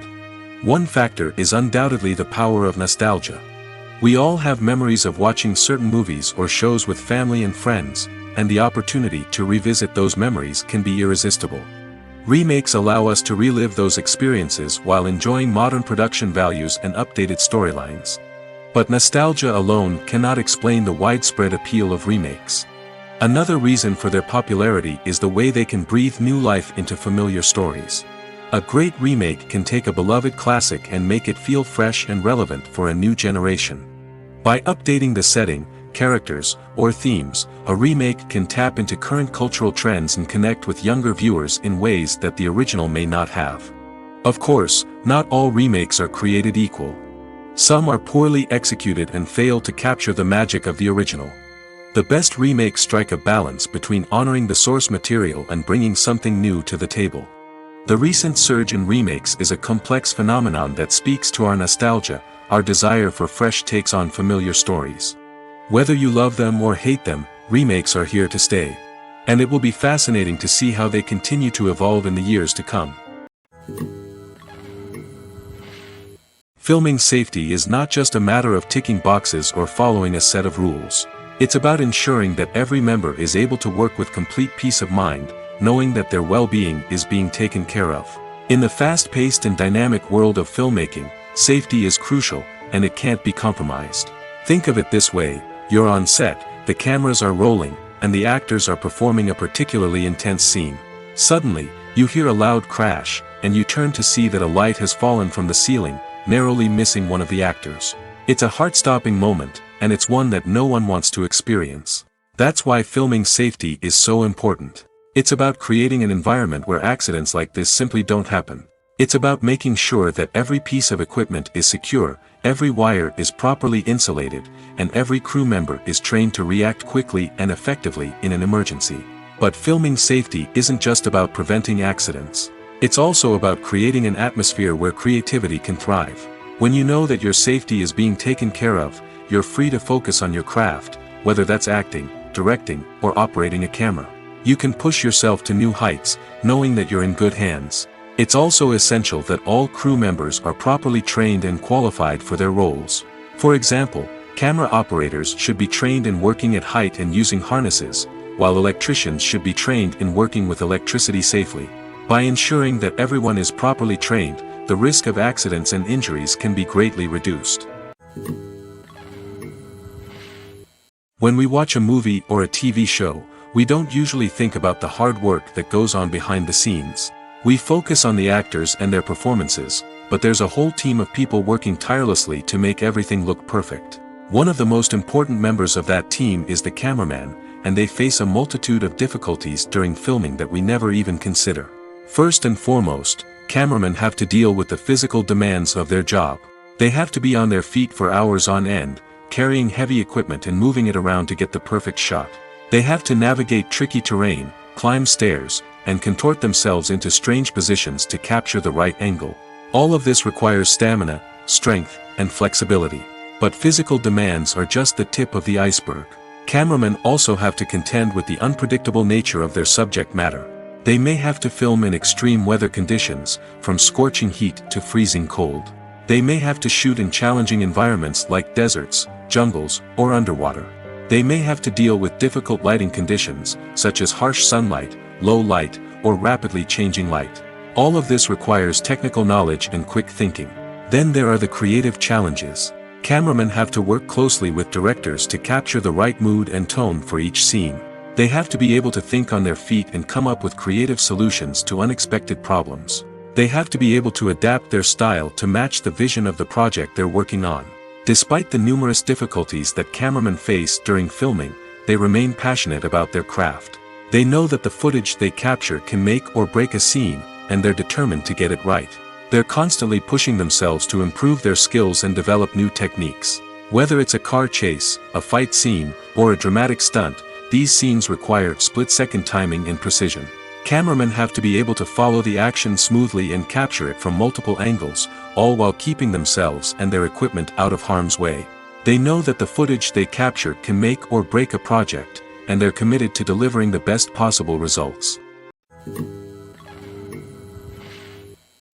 One factor is undoubtedly the power of nostalgia. We all have memories of watching certain movies or shows with family and friends, and the opportunity to revisit those memories can be irresistible. Remakes allow us to relive those experiences while enjoying modern production values and updated storylines. But nostalgia alone cannot explain the widespread appeal of remakes. Another reason for their popularity is the way they can breathe new life into familiar stories. A great remake can take a beloved classic and make it feel fresh and relevant for a new generation. By updating the setting, characters, or themes, a remake can tap into current cultural trends and connect with younger viewers in ways that the original may not have. Of course, not all remakes are created equal. Some are poorly executed and fail to capture the magic of the original. The best remakes strike a balance between honoring the source material and bringing something new to the table. The recent surge in remakes is a complex phenomenon that speaks to our nostalgia, our desire for fresh takes on familiar stories. Whether you love them or hate them, remakes are here to stay. And it will be fascinating to see how they continue to evolve in the years to come. Filming safety is not just a matter of ticking boxes or following a set of rules. It's about ensuring that every member is able to work with complete peace of mind, knowing that their well-being is being taken care of. In the fast-paced and dynamic world of filmmaking, safety is crucial, and it can't be compromised. Think of it this way: you're on set, the cameras are rolling, and the actors are performing a particularly intense scene. Suddenly, you hear a loud crash, and you turn to see that a light has fallen from the ceiling, narrowly missing one of the actors. It's a heart-stopping moment, and it's one that no one wants to experience. That's why filming safety is so important. It's about creating an environment where accidents like this simply don't happen. It's about making sure that every piece of equipment is secure, every wire is properly insulated, and every crew member is trained to react quickly and effectively in an emergency. But filming safety isn't just about preventing accidents. It's also about creating an atmosphere where creativity can thrive. When you know that your safety is being taken care of, you're free to focus on your craft, whether that's acting, directing, or operating a camera. You can push yourself to new heights, knowing that you're in good hands. It's also essential that all crew members are properly trained and qualified for their roles. For example, camera operators should be trained in working at height and using harnesses, while electricians should be trained in working with electricity safely. By ensuring that everyone is properly trained, the risk of accidents and injuries can be greatly reduced. When we watch a movie or a TV show, we don't usually think about the hard work that goes on behind the scenes. We focus on the actors and their performances, but there's a whole team of people working tirelessly to make everything look perfect. One of the most important members of that team is the cameraman, and they face a multitude of difficulties during filming that we never even consider. First and foremost, cameramen have to deal with the physical demands of their job. They have to be on their feet for hours on end, carrying heavy equipment and moving it around to get the perfect shot. They have to navigate tricky terrain, climb stairs, and contort themselves into strange positions to capture the right angle. All of this requires stamina, strength, and flexibility. But physical demands are just the tip of the iceberg. Cameramen also have to contend with the unpredictable nature of their subject matter. They may have to film in extreme weather conditions, from scorching heat to freezing cold. They may have to shoot in challenging environments like deserts, jungles, or underwater. They may have to deal with difficult lighting conditions, such as harsh sunlight, low light, or rapidly changing light. All of this requires technical knowledge and quick thinking. Then there are the creative challenges. Cameramen have to work closely with directors to capture the right mood and tone for each scene. They have to be able to think on their feet and come up with creative solutions to unexpected problems. They have to be able to adapt their style to match the vision of the project they're working on. Despite the numerous difficulties that cameramen face during filming, they remain passionate about their craft. They know that the footage they capture can make or break a scene, and they're determined to get it right. They're constantly pushing themselves to improve their skills and develop new techniques. Whether it's a car chase, a fight scene, or a dramatic stunt, these scenes require split-second timing and precision. Cameramen have to be able to follow the action smoothly and capture it from multiple angles, all while keeping themselves and their equipment out of harm's way. They know that the footage they capture can make or break a project, and they're committed to delivering the best possible results.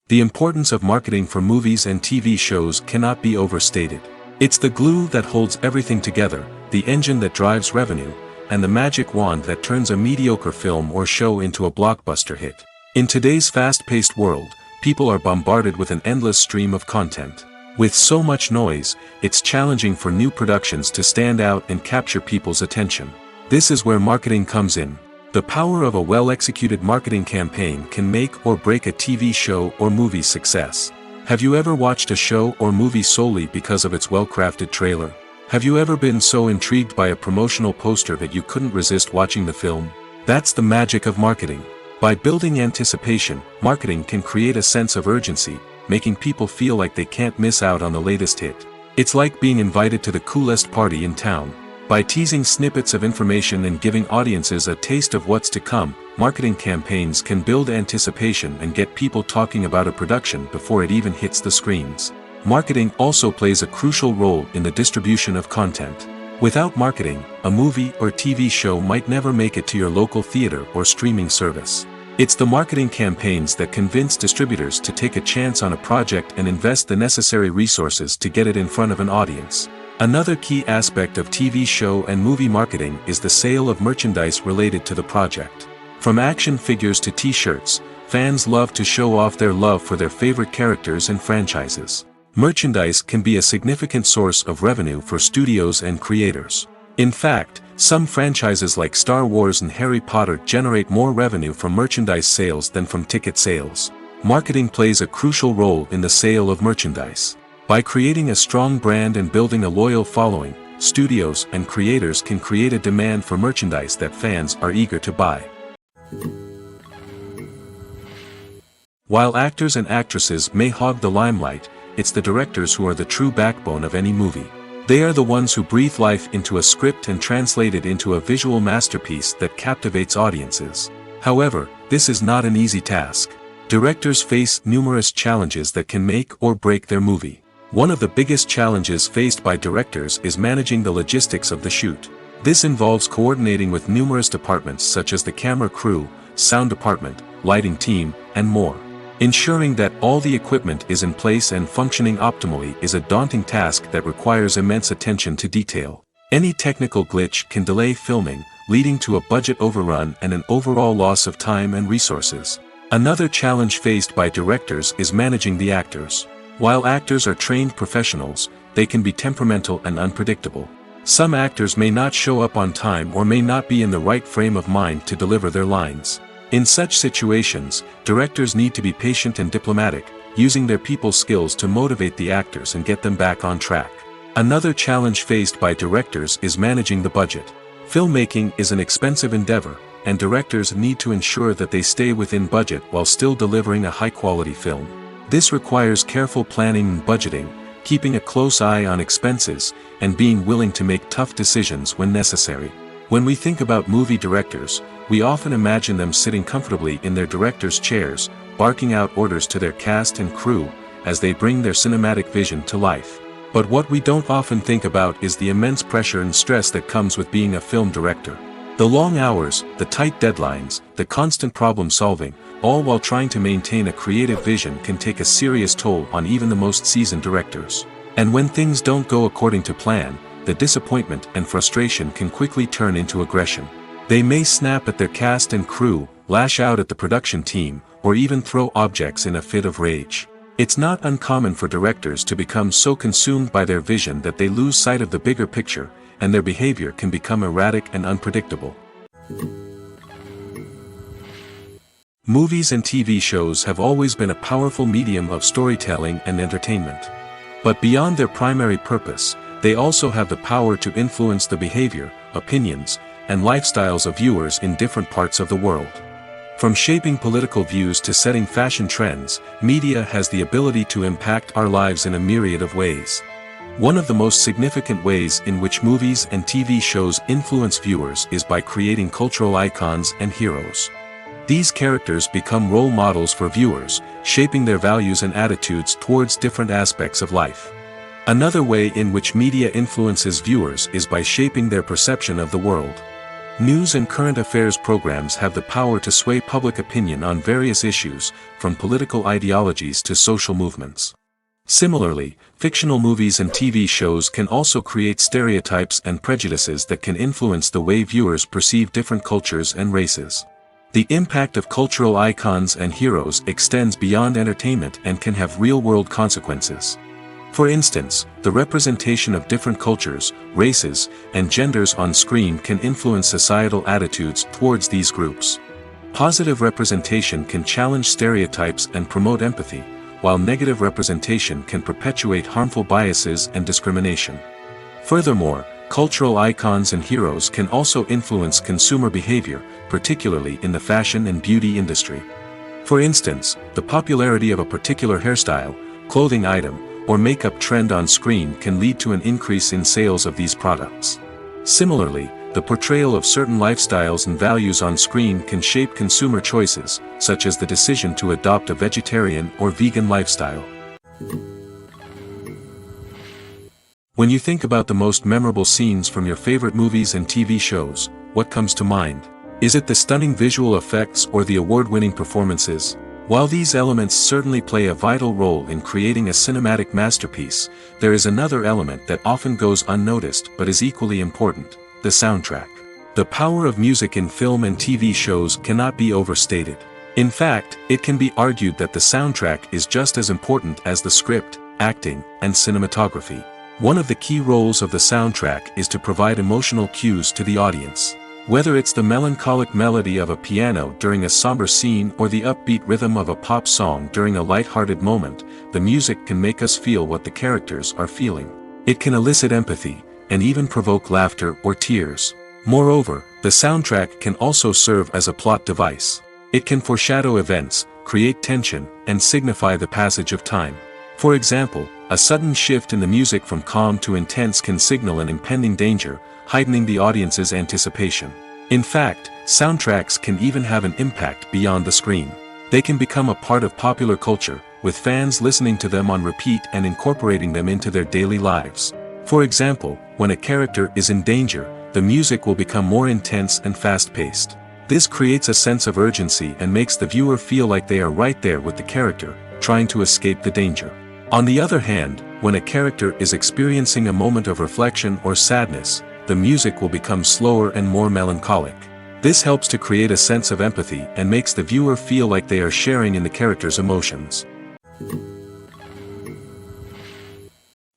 The importance of marketing for movies and TV shows cannot be overstated. It's the glue that holds everything together, the engine that drives revenue, and the magic wand that turns a mediocre film or show into a blockbuster hit. In today's fast-paced world, people are bombarded with an endless stream of content. With so much noise, it's challenging for new productions to stand out and capture people's attention. This is where marketing comes in. The power of a well-executed marketing campaign can make or break a TV show or movie's success. Have you ever watched a show or movie solely because of its well-crafted trailer? Have you ever been so intrigued by a promotional poster that you couldn't resist watching the film? That's the magic of marketing. By building anticipation, marketing can create a sense of urgency, making people feel like they can't miss out on the latest hit. It's like being invited to the coolest party in town. By teasing snippets of information and giving audiences a taste of what's to come, marketing campaigns can build anticipation and get people talking about a production before it even hits the screens. Marketing also plays a crucial role in the distribution of content. Without marketing, a movie or TV show might never make it to your local theater or streaming service. It's the marketing campaigns that convince distributors to take a chance on a project and invest the necessary resources to get it in front of an audience. Another key aspect of TV show and movie marketing is the sale of merchandise related to the project. From action figures to t-shirts, fans love to show off their love for their favorite characters and franchises. Merchandise can be a significant source of revenue for studios and creators. In fact, some franchises like Star Wars and Harry Potter generate more revenue from merchandise sales than from ticket sales. Marketing plays a crucial role in the sale of merchandise. By creating a strong brand and building a loyal following, studios and creators can create a demand for merchandise that fans are eager to buy. While actors and actresses may hog the limelight, it's the directors who are the true backbone of any movie. They are the ones who breathe life into a script and translate it into a visual masterpiece that captivates audiences. However, this is not an easy task. Directors face numerous challenges that can make or break their movie. One of the biggest challenges faced by directors is managing the logistics of the shoot. This involves coordinating with numerous departments such as the camera crew, sound department, lighting team, and more. Ensuring that all the equipment is in place and functioning optimally is a daunting task that requires immense attention to detail. Any technical glitch can delay filming, leading to a budget overrun and an overall loss of time and resources. Another challenge faced by directors is managing the actors. While actors are trained professionals, they can be temperamental and unpredictable. Some actors may not show up on time or may not be in the right frame of mind to deliver their lines. In such situations, directors need to be patient and diplomatic, using their people skills to motivate the actors and get them back on track. Another challenge faced by directors is managing the budget. Filmmaking is an expensive endeavor, and directors need to ensure that they stay within budget while still delivering a high-quality film. This requires careful planning and budgeting, keeping a close eye on expenses, and being willing to make tough decisions when necessary. When we think about movie directors, we often imagine them sitting comfortably in their director's chairs, barking out orders to their cast and crew, as they bring their cinematic vision to life. But what we don't often think about is the immense pressure and stress that comes with being a film director. The long hours, the tight deadlines, the constant problem solving, all while trying to maintain a creative vision can take a serious toll on even the most seasoned directors. And when things don't go according to plan, the disappointment and frustration can quickly turn into aggression. They may snap at their cast and crew, lash out at the production team, or even throw objects in a fit of rage. It's not uncommon for directors to become so consumed by their vision that they lose sight of the bigger picture, and their behavior can become erratic and unpredictable. Movies and TV shows have always been a powerful medium of storytelling and entertainment. But beyond their primary purpose, they also have the power to influence the behavior, opinions, and lifestyles of viewers in different parts of the world. From shaping political views to setting fashion trends, media has the ability to impact our lives in a myriad of ways. One of the most significant ways in which movies and TV shows influence viewers is by creating cultural icons and heroes. These characters become role models for viewers, shaping their values and attitudes towards different aspects of life. Another way in which media influences viewers is by shaping their perception of the world. News and current affairs programs have the power to sway public opinion on various issues, from political ideologies to social movements. Similarly, fictional movies and TV shows can also create stereotypes and prejudices that can influence the way viewers perceive different cultures and races. The impact of cultural icons and heroes extends beyond entertainment and can have real-world consequences. For instance, the representation of different cultures, races, and genders on screen can influence societal attitudes towards these groups. Positive representation can challenge stereotypes and promote empathy, while negative representation can perpetuate harmful biases and discrimination. Furthermore, cultural icons and heroes can also influence consumer behavior, particularly in the fashion and beauty industry. For instance, the popularity of a particular hairstyle, clothing item, or makeup trend on screen can lead to an increase in sales of these products. Similarly, the portrayal of certain lifestyles and values on screen can shape consumer choices, such as the decision to adopt a vegetarian or vegan lifestyle. When you think about the most memorable scenes from your favorite movies and TV shows, what comes to mind? Is it the stunning visual effects or the award-winning performances? While these elements certainly play a vital role in creating a cinematic masterpiece, there is another element that often goes unnoticed but is equally important: the soundtrack. The power of music in film and TV shows cannot be overstated. In fact, it can be argued that the soundtrack is just as important as the script, acting, and cinematography. One of the key roles of the soundtrack is to provide emotional cues to the audience. Whether it's the melancholic melody of a piano during a somber scene or the upbeat rhythm of a pop song during a light-hearted moment, the music can make us feel what the characters are feeling. It can elicit empathy, and even provoke laughter or tears. Moreover, the soundtrack can also serve as a plot device. It can foreshadow events, create tension, and signify the passage of time. For example, a sudden shift in the music from calm to intense can signal an impending danger, heightening the audience's anticipation. In fact, soundtracks can even have an impact beyond the screen. They can become a part of popular culture, with fans listening to them on repeat and incorporating them into their daily lives. For example, when a character is in danger, the music will become more intense and fast-paced. This creates a sense of urgency and makes the viewer feel like they are right there with the character, trying to escape the danger. On the other hand, when a character is experiencing a moment of reflection or sadness, the music will become slower and more melancholic. This helps to create a sense of empathy and makes the viewer feel like they are sharing in the character's emotions.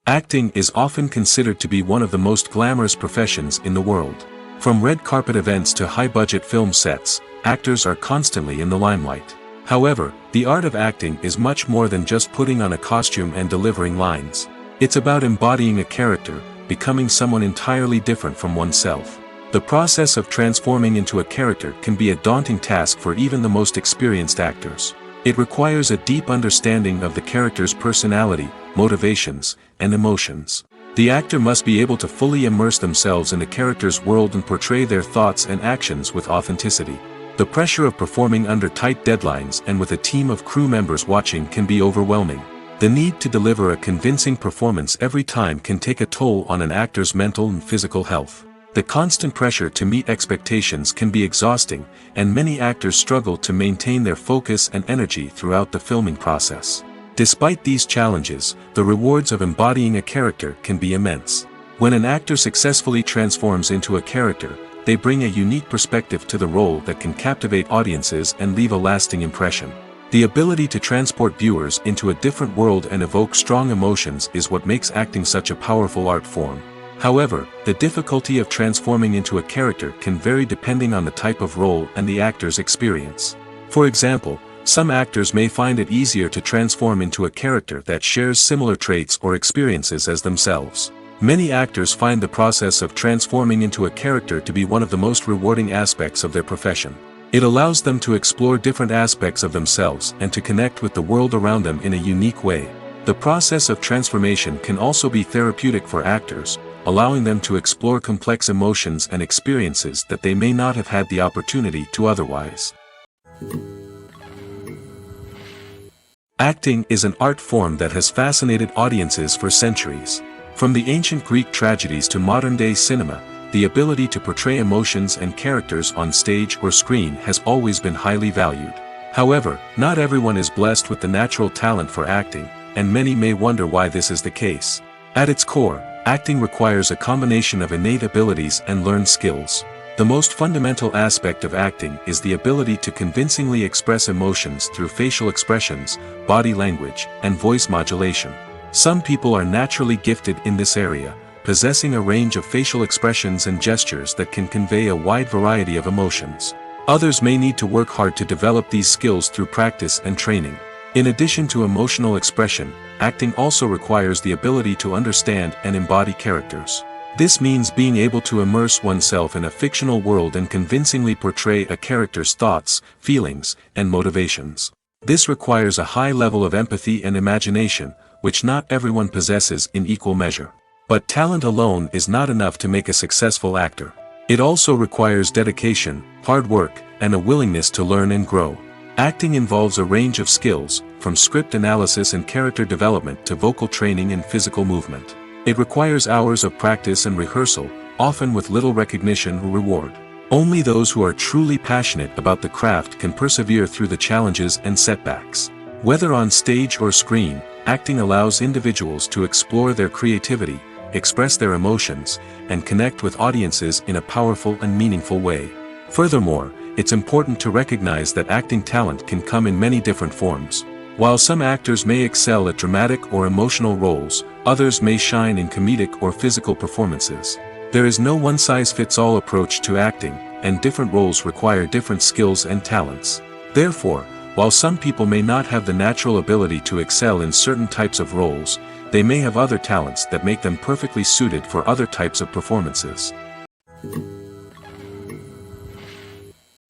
Acting is often considered to be one of the most glamorous professions in the world. From red carpet events to high-budget film sets, actors are constantly in the limelight. However, the art of acting is much more than just putting on a costume and delivering lines. It's about embodying a character, becoming someone entirely different from oneself. The process of transforming into a character can be a daunting task for even the most experienced actors. It requires a deep understanding of the character's personality, motivations, and emotions. The actor must be able to fully immerse themselves in the character's world and portray their thoughts and actions with authenticity. The pressure of performing under tight deadlines and with a team of crew members watching can be overwhelming. The need to deliver a convincing performance every time can take a toll on an actor's mental and physical health. The constant pressure to meet expectations can be exhausting, and many actors struggle to maintain their focus and energy throughout the filming process. Despite these challenges, the rewards of embodying a character can be immense. When an actor successfully transforms into a character, they bring a unique perspective to the role that can captivate audiences and leave a lasting impression. The ability to transport viewers into a different world and evoke strong emotions is what makes acting such a powerful art form. However, the difficulty of transforming into a character can vary depending on the type of role and the actor's experience. For example, some actors may find it easier to transform into a character that shares similar traits or experiences as themselves. Many actors find the process of transforming into a character to be one of the most rewarding aspects of their profession. It allows them to explore different aspects of themselves and to connect with the world around them in a unique way. The process of transformation can also be therapeutic for actors, allowing them to explore complex emotions and experiences that they may not have had the opportunity to otherwise. Acting is an art form that has fascinated audiences for centuries. From the ancient Greek tragedies to modern-day cinema, the ability to portray emotions and characters on stage or screen has always been highly valued. However, not everyone is blessed with the natural talent for acting, and many may wonder why this is the case. At its core, acting requires a combination of innate abilities and learned skills. The most fundamental aspect of acting is the ability to convincingly express emotions through facial expressions, body language, and voice modulation. Some people are naturally gifted in this area, possessing a range of facial expressions and gestures that can convey a wide variety of emotions. Others may need to work hard to develop these skills through practice and training. In addition to emotional expression, acting also requires the ability to understand and embody characters. This means being able to immerse oneself in a fictional world and convincingly portray a character's thoughts, feelings, and motivations. This requires a high level of empathy and imagination, which not everyone possesses in equal measure. But talent alone is not enough to make a successful actor. It also requires dedication, hard work, and a willingness to learn and grow. Acting involves a range of skills, from script analysis and character development to vocal training and physical movement. It requires hours of practice and rehearsal, often with little recognition or reward. Only those who are truly passionate about the craft can persevere through the challenges and setbacks. Whether on stage or screen, acting allows individuals to explore their creativity, express their emotions, and connect with audiences in a powerful and meaningful way. Furthermore, it's important to recognize that acting talent can come in many different forms. While some actors may excel at dramatic or emotional roles, others may shine in comedic or physical performances. There is no one-size-fits-all approach to acting, and different roles require different skills and talents. Therefore, while some people may not have the natural ability to excel in certain types of roles, they may have other talents that make them perfectly suited for other types of performances.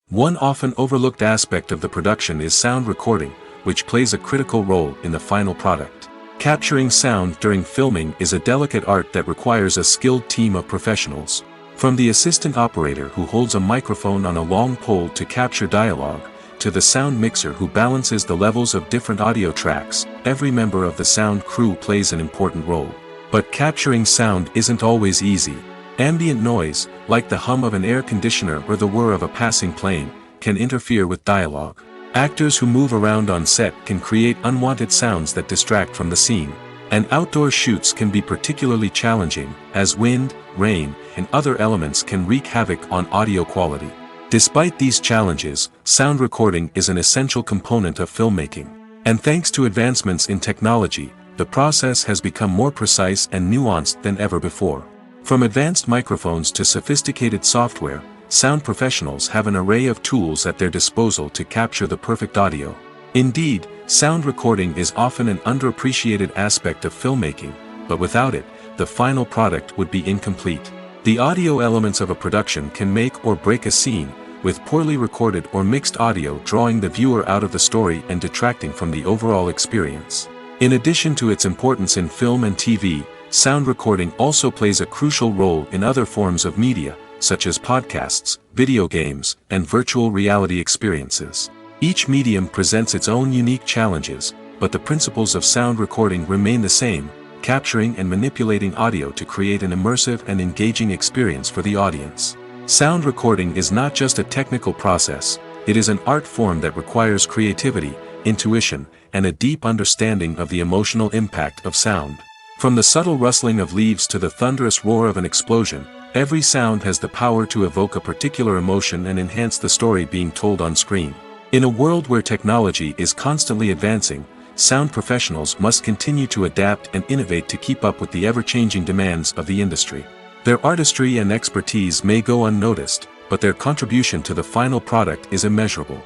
One often overlooked aspect of the production is sound recording, which plays a critical role in the final product. Capturing sound during filming is a delicate art that requires a skilled team of professionals. From the assistant operator who holds a microphone on a long pole to capture dialogue, to the sound mixer who balances the levels of different audio tracks, every member of the sound crew plays an important role. But capturing sound isn't always easy. Ambient noise, like the hum of an air conditioner or the whir of a passing plane, can interfere with dialogue. Actors who move around on set can create unwanted sounds that distract from the scene. And outdoor shoots can be particularly challenging, as wind, rain, and other elements can wreak havoc on audio quality. Despite these challenges, sound recording is an essential component of filmmaking. And thanks to advancements in technology, the process has become more precise and nuanced than ever before. From advanced microphones to sophisticated software, sound professionals have an array of tools at their disposal to capture the perfect audio. Indeed, sound recording is often an underappreciated aspect of filmmaking, but without it, the final product would be incomplete. The audio elements of a production can make or break a scene, with poorly recorded or mixed audio drawing the viewer out of the story and detracting from the overall experience. In addition to its importance in film and TV, sound recording also plays a crucial role in other forms of media, such as podcasts, video games, and virtual reality experiences. Each medium presents its own unique challenges, but the principles of sound recording remain the same: capturing and manipulating audio to create an immersive and engaging experience for the audience. Sound recording is not just a technical process, it is an art form that requires creativity, intuition, and a deep understanding of the emotional impact of sound. From the subtle rustling of leaves to the thunderous roar of an explosion, every sound has the power to evoke a particular emotion and enhance the story being told on screen. In a world where technology is constantly advancing, sound professionals must continue to adapt and innovate to keep up with the ever-changing demands of the industry. Their artistry and expertise may go unnoticed, but their contribution to the final product is immeasurable.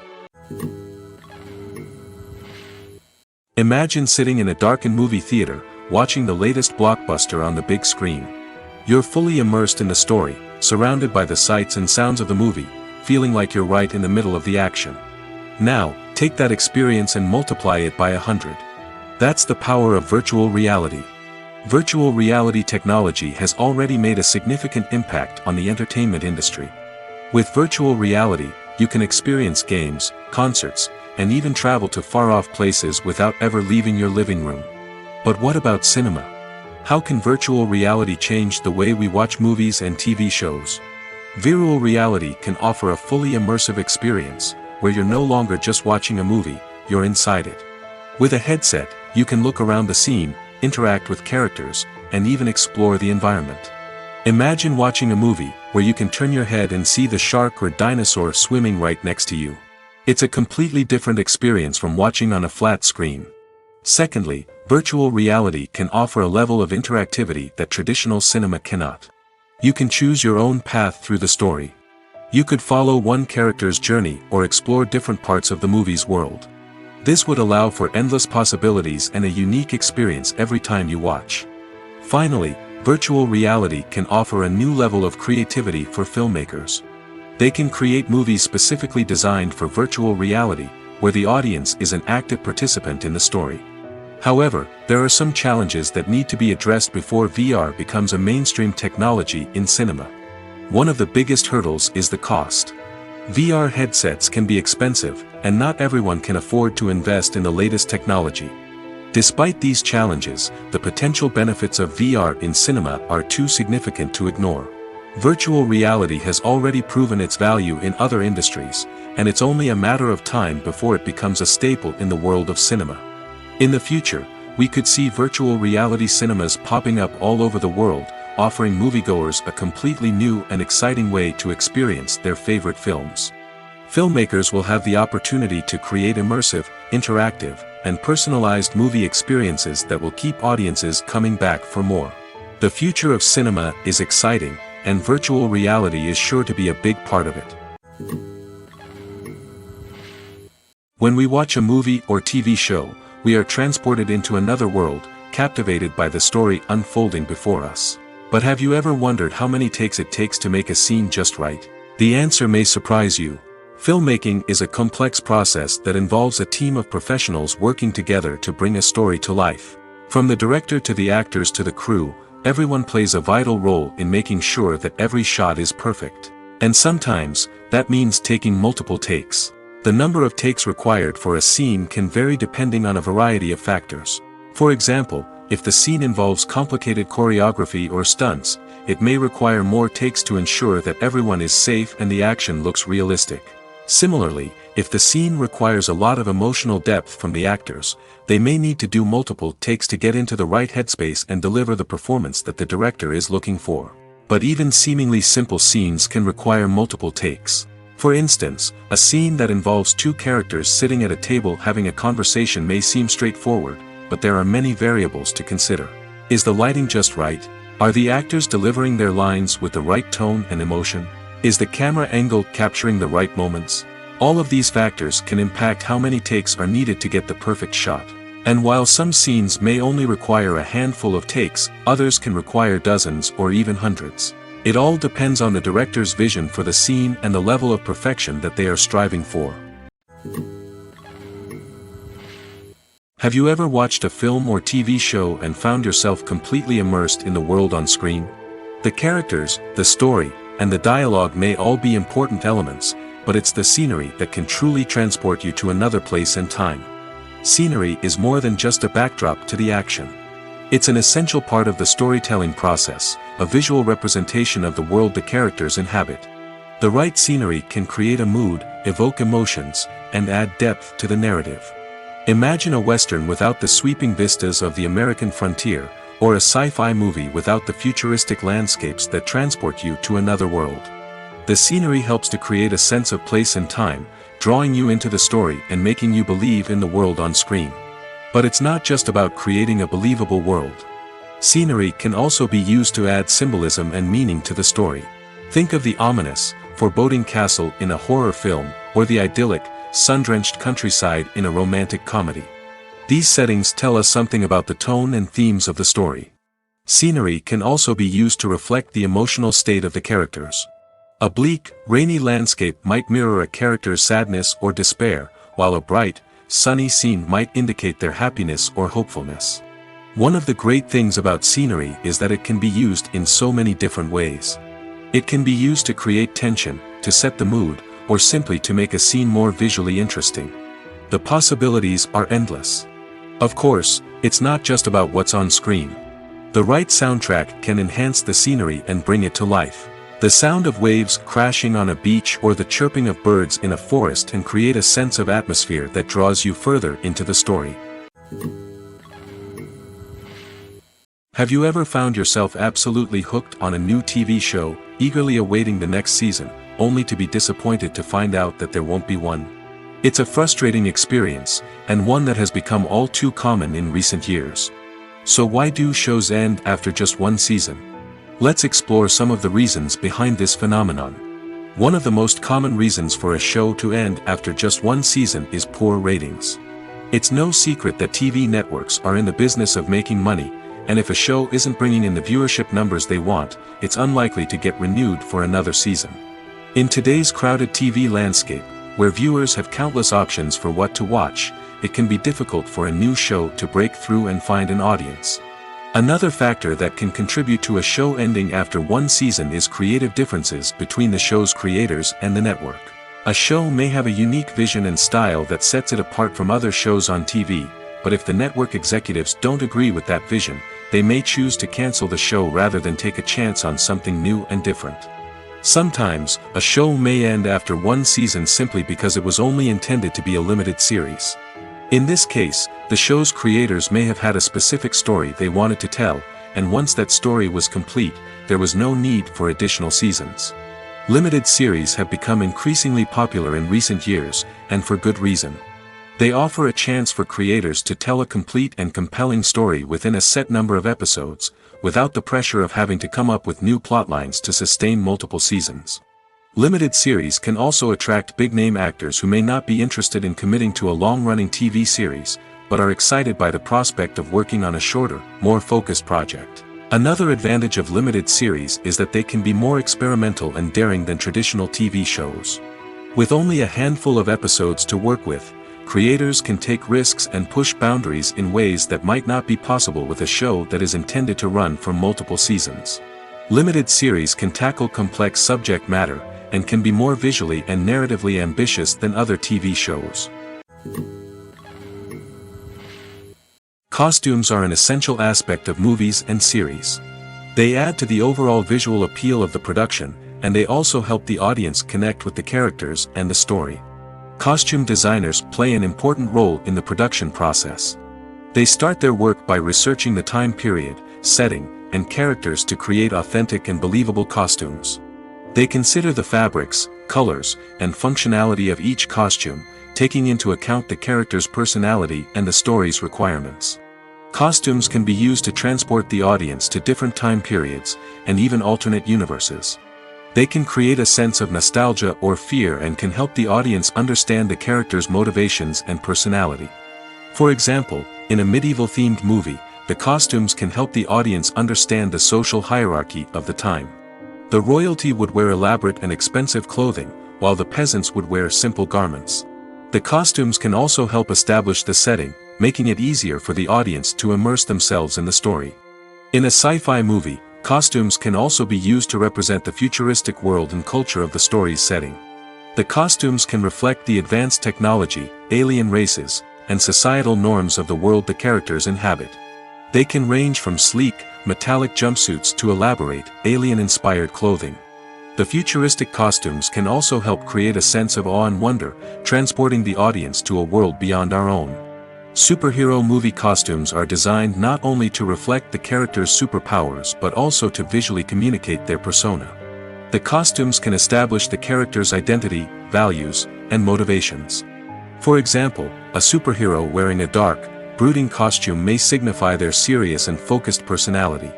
Imagine sitting in a darkened movie theater, watching the latest blockbuster on the big screen. You're fully immersed in the story, surrounded by the sights and sounds of the movie, feeling like you're right in the middle of the action. Now, take that experience and multiply it by 100. That's the power of virtual reality. Virtual reality technology has already made a significant impact on the entertainment industry. With virtual reality, you can experience games, concerts, and even travel to far-off places without ever leaving your living room. But what about cinema? How can virtual reality change the way we watch movies and TV shows? Virtual reality can offer a fully immersive experience, where you're no longer just watching a movie, you're inside it. With a headset, you can look around the scene, interact with characters, and even explore the environment. Imagine watching a movie, where you can turn your head and see the shark or dinosaur swimming right next to you. It's a completely different experience from watching on a flat screen. Secondly, virtual reality can offer a level of interactivity that traditional cinema cannot. You can choose your own path through the story. You could follow one character's journey or explore different parts of the movie's world. This would allow for endless possibilities and a unique experience every time you watch. Finally, virtual reality can offer a new level of creativity for filmmakers. They can create movies specifically designed for virtual reality, where the audience is an active participant in the story. However, there are some challenges that need to be addressed before VR becomes a mainstream technology in cinema. One of the biggest hurdles is the cost. VR headsets can be expensive, and not everyone can afford to invest in the latest technology. Despite these challenges, the potential benefits of VR in cinema are too significant to ignore. Virtual reality has already proven its value in other industries, and it's only a matter of time before it becomes a staple in the world of cinema. In the future, we could see virtual reality cinemas popping up all over the world, offering moviegoers a completely new and exciting way to experience their favorite films. Filmmakers will have the opportunity to create immersive, interactive, and personalized movie experiences that will keep audiences coming back for more. The future of cinema is exciting, and virtual reality is sure to be a big part of it. When we watch a movie or TV show, we are transported into another world, captivated by the story unfolding before us. But have you ever wondered how many takes it takes to make a scene just right? The answer may surprise you. Filmmaking is a complex process that involves a team of professionals working together to bring a story to life. From the director to the actors to the crew, everyone plays a vital role in making sure that every shot is perfect. And sometimes, that means taking multiple takes. The number of takes required for a scene can vary depending on a variety of factors. For example, if the scene involves complicated choreography or stunts, it may require more takes to ensure that everyone is safe and the action looks realistic. Similarly, if the scene requires a lot of emotional depth from the actors, they may need to do multiple takes to get into the right headspace and deliver the performance that the director is looking for. But even seemingly simple scenes can require multiple takes. For instance, a scene that involves two characters sitting at a table having a conversation may seem straightforward, but there are many variables to consider. Is the lighting just right? Are the actors delivering their lines with the right tone and emotion? Is the camera angle capturing the right moments? All of these factors can impact how many takes are needed to get the perfect shot. And while some scenes may only require a handful of takes, others can require dozens or even hundreds. It all depends on the director's vision for the scene and the level of perfection that they are striving for. Have you ever watched a film or TV show and found yourself completely immersed in the world on screen? The characters, the story, and the dialogue may all be important elements, but it's the scenery that can truly transport you to another place and time. Scenery is more than just a backdrop to the action. It's an essential part of the storytelling process, a visual representation of the world the characters inhabit. The right scenery can create a mood, evoke emotions, and add depth to the narrative. Imagine a western without the sweeping vistas of the American frontier, or a sci-fi movie without the futuristic landscapes that transport you to another world. The scenery helps to create a sense of place and time, drawing you into the story and making you believe in the world on screen. But it's not just about creating a believable world. Scenery can also be used to add symbolism and meaning to the story. Think of the ominous, foreboding castle in a horror film, or the idyllic, sun-drenched countryside in a romantic comedy. These settings tell us something about the tone and themes of the story. Scenery can also be used to reflect the emotional state of the characters. A bleak, rainy landscape might mirror a character's sadness or despair, while a bright, sunny scene might indicate their happiness or hopefulness. One of the great things about scenery is that it can be used in so many different ways. It can be used to create tension, to set the mood, or simply to make a scene more visually interesting. The possibilities are endless. Of course, it's not just about what's on screen. The right soundtrack can enhance the scenery and bring it to life. The sound of waves crashing on a beach or the chirping of birds in a forest can create a sense of atmosphere that draws you further into the story. Have you ever found yourself absolutely hooked on a new TV show, eagerly awaiting the next season, only to be disappointed to find out that there won't be one? It's a frustrating experience, and one that has become all too common in recent years. So why do shows end after just one season? Let's explore some of the reasons behind this phenomenon. One of the most common reasons for a show to end after just one season is poor ratings. It's no secret that TV networks are in the business of making money, and if a show isn't bringing in the viewership numbers they want, it's unlikely to get renewed for another season. In today's crowded TV landscape, where viewers have countless options for what to watch, it can be difficult for a new show to break through and find an audience. Another factor that can contribute to a show ending after one season is creative differences between the show's creators and the network. A show may have a unique vision and style that sets it apart from other shows on TV, but if the network executives don't agree with that vision, they may choose to cancel the show rather than take a chance on something new and different. Sometimes, a show may end after one season simply because it was only intended to be a limited series. In this case, the show's creators may have had a specific story they wanted to tell, and once that story was complete, there was no need for additional seasons. Limited series have become increasingly popular in recent years, and for good reason. They offer a chance for creators to tell a complete and compelling story within a set number of episodes, without the pressure of having to come up with new plotlines to sustain multiple seasons. Limited series can also attract big-name actors who may not be interested in committing to a long-running TV series, but are excited by the prospect of working on a shorter, more focused project. Another advantage of limited series is that they can be more experimental and daring than traditional TV shows. With only a handful of episodes to work with, creators can take risks and push boundaries in ways that might not be possible with a show that is intended to run for multiple seasons. Limited series can tackle complex subject matter, and can be more visually and narratively ambitious than other TV shows. Costumes are an essential aspect of movies and series. They add to the overall visual appeal of the production, and they also help the audience connect with the characters and the story. Costume designers play an important role in the production process. They start their work by researching the time period, setting, and characters to create authentic and believable costumes. They consider the fabrics, colors, and functionality of each costume, taking into account the character's personality and the story's requirements. Costumes can be used to transport the audience to different time periods, and even alternate universes. They can create a sense of nostalgia or fear and can help the audience understand the character's motivations and personality. For example, in a medieval-themed movie, the costumes can help the audience understand the social hierarchy of the time. The royalty would wear elaborate and expensive clothing, while the peasants would wear simple garments. The costumes can also help establish the setting, making it easier for the audience to immerse themselves in the story. In a sci-fi movie, costumes can also be used to represent the futuristic world and culture of the story's setting. The costumes can reflect the advanced technology, alien races, and societal norms of the world the characters inhabit. They can range from sleek, metallic jumpsuits to elaborate, alien-inspired clothing. The futuristic costumes can also help create a sense of awe and wonder, transporting the audience to a world beyond our own. Superhero movie costumes are designed not only to reflect the character's superpowers but also to visually communicate their persona. The costumes can establish the character's identity, values, and motivations. For example, a superhero wearing a dark, brooding costume may signify their serious and focused personality.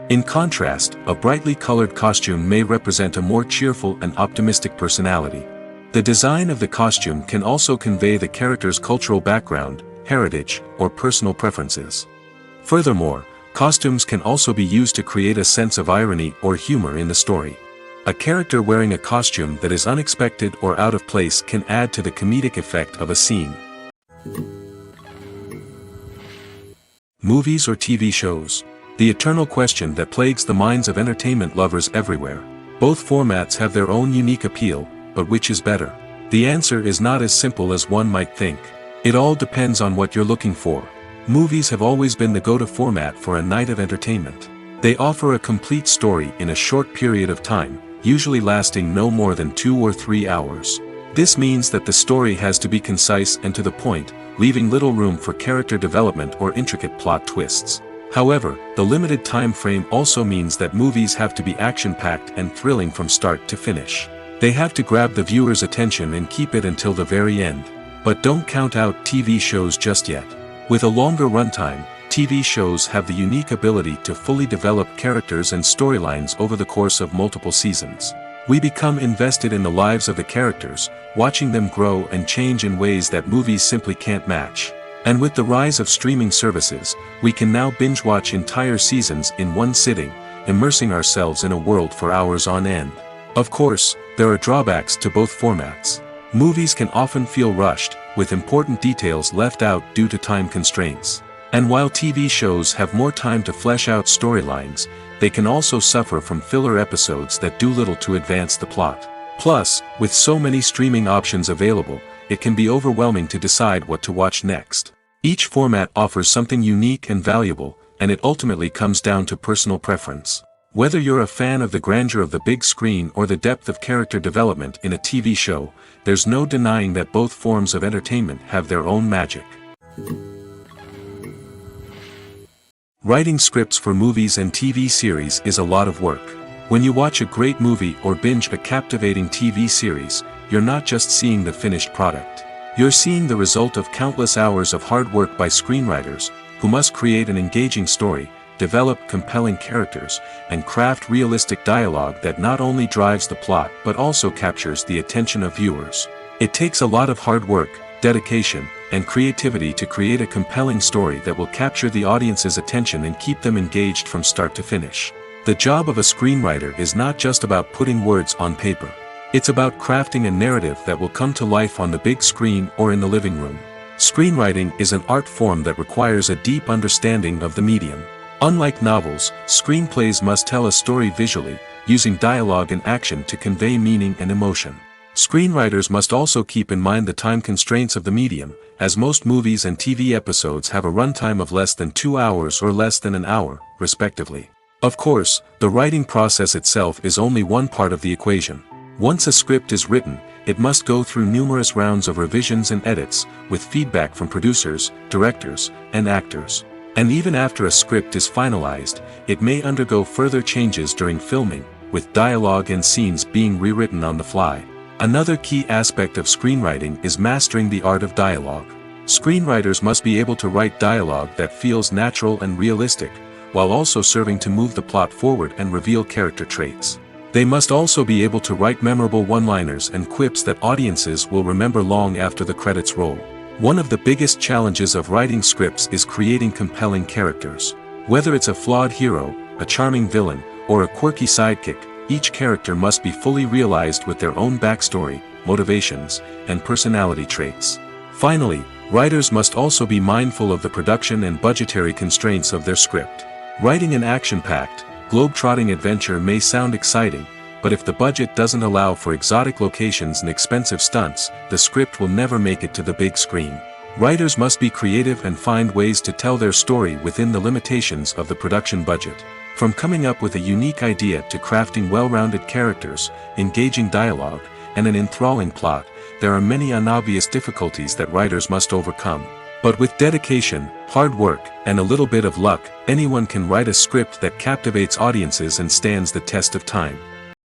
In contrast, a brightly colored costume may represent a more cheerful and optimistic personality. The design of the costume can also convey the character's cultural background, heritage, or personal preferences. Furthermore, costumes can also be used to create a sense of irony or humor in the story. A character wearing a costume that is unexpected or out of place can add to the comedic effect of a scene. Movies or TV shows? The eternal question that plagues the minds of entertainment lovers everywhere. Both formats have their own unique appeal, but which is better? The answer is not as simple as one might think. It all depends on what you're looking for. Movies have always been the go-to format for a night of entertainment. They offer a complete story in a short period of time, usually lasting no more than 2 or 3 hours. This means that the story has to be concise and to the point, leaving little room for character development or intricate plot twists. However, the limited time frame also means that movies have to be action-packed and thrilling from start to finish. They have to grab the viewer's attention and keep it until the very end. But don't count out TV shows just yet. With a longer runtime, TV shows have the unique ability to fully develop characters and storylines over the course of multiple seasons. We become invested in the lives of the characters, watching them grow and change in ways that movies simply can't match. And with the rise of streaming services, we can now binge-watch entire seasons in one sitting, immersing ourselves in a world for hours on end. Of course, there are drawbacks to both formats. Movies can often feel rushed, with important details left out due to time constraints. And while TV shows have more time to flesh out storylines, they can also suffer from filler episodes that do little to advance the plot. Plus, with so many streaming options available, it can be overwhelming to decide what to watch next. Each format offers something unique and valuable, and it ultimately comes down to personal preference. Whether you're a fan of the grandeur of the big screen or the depth of character development in a TV show, there's no denying that both forms of entertainment have their own magic. Writing scripts for movies and TV series is a lot of work. When you watch a great movie or binge a captivating TV series, you're not just seeing the finished product. You're seeing the result of countless hours of hard work by screenwriters, who must create an engaging story, develop compelling characters, and craft realistic dialogue that not only drives the plot but also captures the attention of viewers. It takes a lot of hard work, dedication, and creativity to create a compelling story that will capture the audience's attention and keep them engaged from start to finish. The job of a screenwriter is not just about putting words on paper. It's about crafting a narrative that will come to life on the big screen or in the living room. Screenwriting is an art form that requires a deep understanding of the medium. Unlike novels, screenplays must tell a story visually, using dialogue and action to convey meaning and emotion. Screenwriters must also keep in mind the time constraints of the medium, as most movies and TV episodes have a runtime of less than 2 hours or less than an hour, respectively. Of course, the writing process itself is only one part of the equation. Once a script is written, it must go through numerous rounds of revisions and edits, with feedback from producers, directors, and actors. And even after a script is finalized, it may undergo further changes during filming, with dialogue and scenes being rewritten on the fly. Another key aspect of screenwriting is mastering the art of dialogue. Screenwriters must be able to write dialogue that feels natural and realistic, while also serving to move the plot forward and reveal character traits. They must also be able to write memorable one-liners and quips that audiences will remember long after the credits roll. One of the biggest challenges of writing scripts is creating compelling characters. Whether it's a flawed hero, a charming villain, or a quirky sidekick, each character must be fully realized with their own backstory, motivations, and personality traits. Finally, writers must also be mindful of the production and budgetary constraints of their script. Writing an action-packed, globe-trotting adventure may sound exciting, but if the budget doesn't allow for exotic locations and expensive stunts, the script will never make it to the big screen. Writers must be creative and find ways to tell their story within the limitations of the production budget. From coming up with a unique idea to crafting well-rounded characters, engaging dialogue, and an enthralling plot, there are many unobvious difficulties that writers must overcome. But with dedication, hard work, and a little bit of luck, anyone can write a script that captivates audiences and stands the test of time.